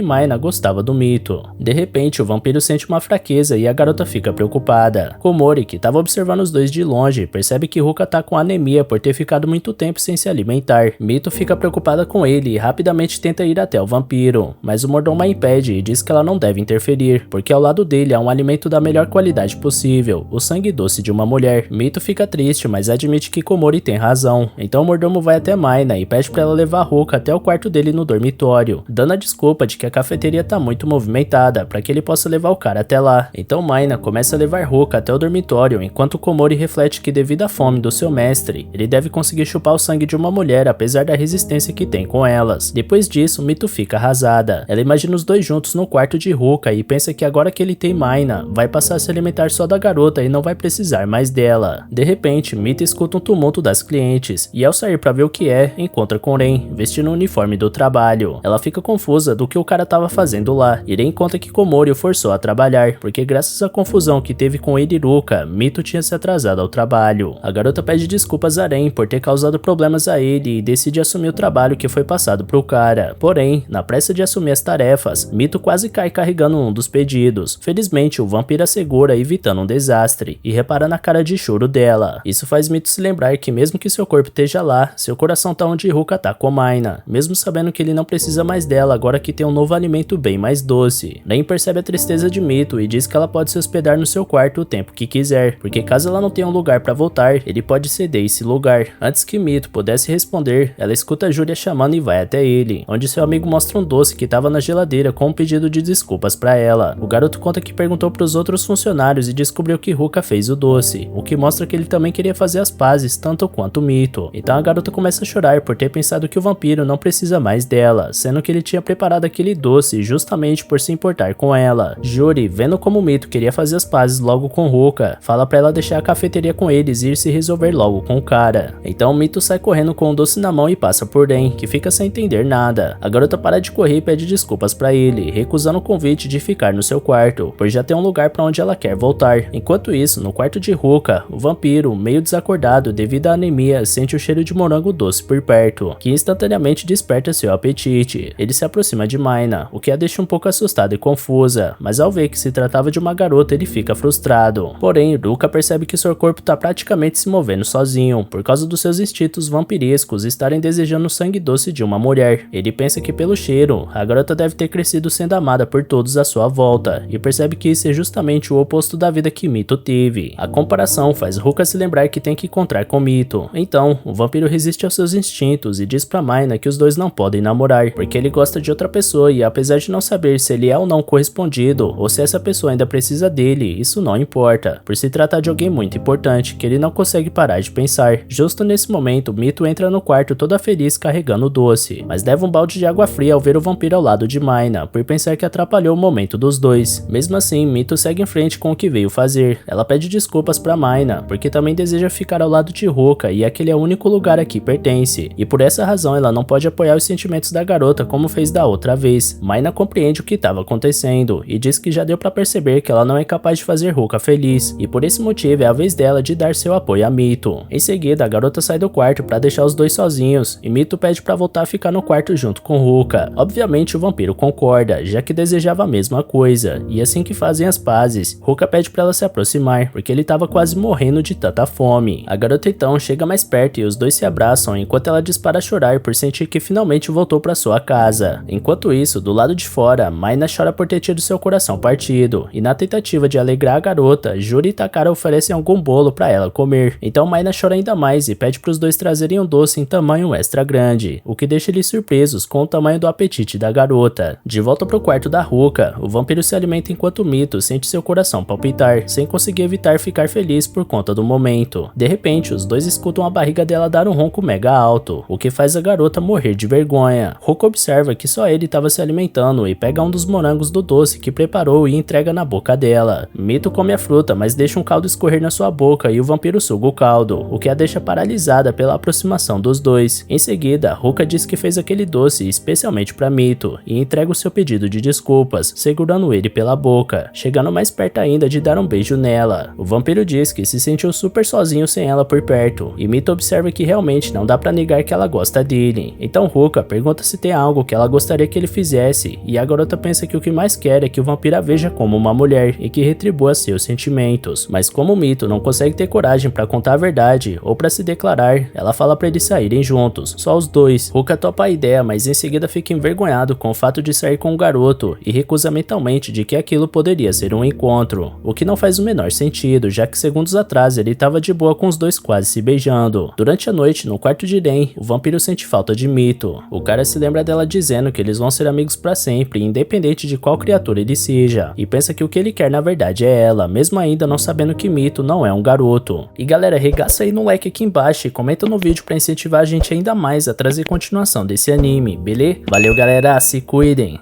Maina gostava do Mito. De repente, o vampiro sente uma fraqueza e a garota fica preocupada. Komori, que estava observando os dois de longe, percebe que Ruka tá com anemia por ter ficado muito tempo sem se alimentar. Mito fica preocupada com ele e rapidamente tenta ir até o vampiro, mas o mordomo a impede e diz que ela não deve interferir, porque ao lado dele há um alimento da melhor qualidade possível, o sangue doce de uma mulher. Mito fica triste, mas admite que Komori tem razão. Então o mordomo vai até Maina e pede para ela levar Ruka até o quarto dele no dormitório, dando a desculpa de que a cafeteria tá muito movimentada para que ele possa levar o cara até lá. Então Maina começa a levar Ruka até o dormitório, enquanto Komori reflete que devido à fome do seu mestre, ele deve conseguir chupar o sangue de uma mulher apesar da resistência que tem com elas. Depois disso, Mito fica arrasada. Ela imagina os dois juntos no quarto de Ruka e pensa que agora que ele tem Maina, vai passar a se alimentar só da garota e não vai precisar mais dela. De repente, Mito escuta um tumulto das clientes e ao sair para ver o que é, encontra com Ren, vestindo o uniforme do trabalho. Ela fica confusa do que o cara estava fazendo lá e Ren conta que Komori o forçou a trabalhar, porque graças à confusão que teve com ele e Ruka, Mito tinha se atrasado ao trabalho. A garota pede desculpas a Ren por ter causado problemas a ele e decide assumir o trabalho que foi passado pro cara. Porém, na pressa de assumir as tarefas, Mito quase cai carregando um dos pedidos. Felizmente, o vampiro a segura, evitando um desastre, e repara na cara de choro dela. Isso faz Mito se lembrar que mesmo que seu corpo esteja lá, seu coração tá onde Ruka tá com Maina, mesmo sabendo que ele não precisa mais dela agora que tem um novo alimento bem mais doce. Ren percebe a tristeza de Mito e diz que ela pode se hospedar no seu quarto o tempo que quiser, porque caso ela não tenha um lugar para voltar, ele pode ceder esse lugar. Antes que Mito pudesse responder, ela escuta a Júlia chamando e vai até ele, onde seu amigo mostra um doce que estava na geladeira com um pedido de desculpas para ela. O garoto conta que perguntou para os outros funcionários e descobriu que Ruka fez o doce, o que mostra que ele também queria fazer as pazes tanto quanto Mito. Então a garota começa a chorar por ter pensado que o vampiro não precisa mais dela, sendo que ele tinha preparado aquele doce justamente por se importar com ela. Juri, vendo como Mito queria fazer as pazes logo com Ruka, fala para ela deixar a cafeteria com eles e ir se resolver logo com o cara. Então Mito sai correndo com o doce na mão e passa por Ren, que fica sem entender nada. A garota para de correr e pede desculpas para ele, recusando o convite de ficar no seu quarto, pois já tem um lugar para onde ela quer voltar. Enquanto isso, no quarto de Ruka, o vampiro, meio desacordado devido à anemia, sente o cheiro de morango doce por perto, que instantaneamente desperta seu apetite. Ele se aproxima de Maina, o que a deixa um pouco assustada e confusa, mas ao ver que se tratava de uma garota, ele fica frustrado. Porém, Ruka percebe que seu corpo está praticamente se movendo sozinho, por causa dos seus instintos vampirescos estarem desejando o sangue doce de uma mulher. Ele pensa que pelo cheiro, a garota deve ter crescido sendo amada por todos à sua volta, e percebe que isso é justamente o oposto da vida que Mito teve. A comparação faz Ruka se lembrar que tem que encontrar com Mito. Então, o vampiro resiste aos seus instintos e diz pra Maina que os dois não podem namorar, porque ele gosta de outra pessoa e apesar de não saber se ele é ou não correspondido, ou se essa pessoa ainda precisa dele, isso não importa, por se tratar de alguém muito importante, que ele não consegue parar de pensar. Justo nesse momento, Mito entra no quarto toda feliz carregando o doce, mas leva um balde de água fria ao ver o vampiro ao lado de Maina, por pensar que atrapalhou o momento dos dois. Mesmo assim, Mito segue em frente com o que veio fazer. Ela pede desculpas pra Maina, porque também deseja ficar ao lado de Ruka e aquele é o único lugar a que pertence, e por essa razão ela não pode apoiar os sentimentos da garota como fez da outra vez. Maina compreende o que estava acontecendo e diz que já deu pra perceber que ela não é capaz de fazer Ruka feliz, e por esse motivo é a vez dela de dar seu apoio a Mito. Em seguida, a garota sai do quarto pra deixar os dois sozinhos, e Mito pede pra voltar a ficar no quarto junto com Ruka. Obviamente o vampiro concorda, já que desejava a mesma coisa, e assim que fazem as pazes, Ruka pede pra ela se aproximar, porque ele tava quase morrendo de tanta fome. A garota então chega mais perto e os dois se abraçam enquanto ela dispara a chorar por sentir que finalmente voltou pra sua casa. Enquanto isso, do lado de fora, Maina chora por ter tido seu coração partido, e na tentativa de alegrar a garota, Juri e Takara oferecem algum bolo pra ela comer. Então Maina chora ainda mais e pede pros dois trazerem um doce em tamanho extra grande, o que deixa eles surpresos com o tamanho do apetite da garota. De volta pro quarto da da Ruka, o vampiro se alimenta enquanto Mito sente seu coração palpitar, sem conseguir evitar ficar feliz por conta do momento. De repente, os dois escutam a barriga dela dar um ronco mega alto, o que faz a garota morrer de vergonha. Ruka observa que só ele estava se alimentando e pega um dos morangos do doce que preparou e entrega na boca dela. Mito come a fruta, mas deixa um caldo escorrer na sua boca e o vampiro suga o caldo, o que a deixa paralisada pela aproximação dos dois. Em seguida, Ruka diz que fez aquele doce especialmente para Mito e entrega o seu pedido de desculpas, segurando ele pela boca, chegando mais perto ainda de dar um beijo nela. O vampiro diz que se sentiu super sozinho sem ela por perto, e Mito observa que realmente não dá pra negar que ela gosta dele. Então Ruka pergunta se tem algo que ela gostaria que ele fizesse, e a garota pensa que o que mais quer é que o vampiro a veja como uma mulher e que retribua seus sentimentos. Mas como Mito não consegue ter coragem pra contar a verdade ou pra se declarar, ela fala pra eles saírem juntos, só os dois. Ruka topa a ideia, mas em seguida fica envergonhado com o fato de sair com o garoto e recusa mentalmente de que aquilo poderia ser um encontro, o que não faz o menor sentido, já que segundos atrás ele estava de boa com os dois quase se beijando. Durante a noite, no quarto de Ren, o vampiro sente falta de Mito. O cara se lembra dela dizendo que eles vão ser amigos pra sempre, independente de qual criatura ele seja, e pensa que o que ele quer na verdade é ela, mesmo ainda não sabendo que Mito não é um garoto. E galera, regaça aí no like aqui embaixo e comenta no vídeo pra incentivar a gente ainda mais a trazer continuação desse anime, beleza? Valeu galera, se cuidem!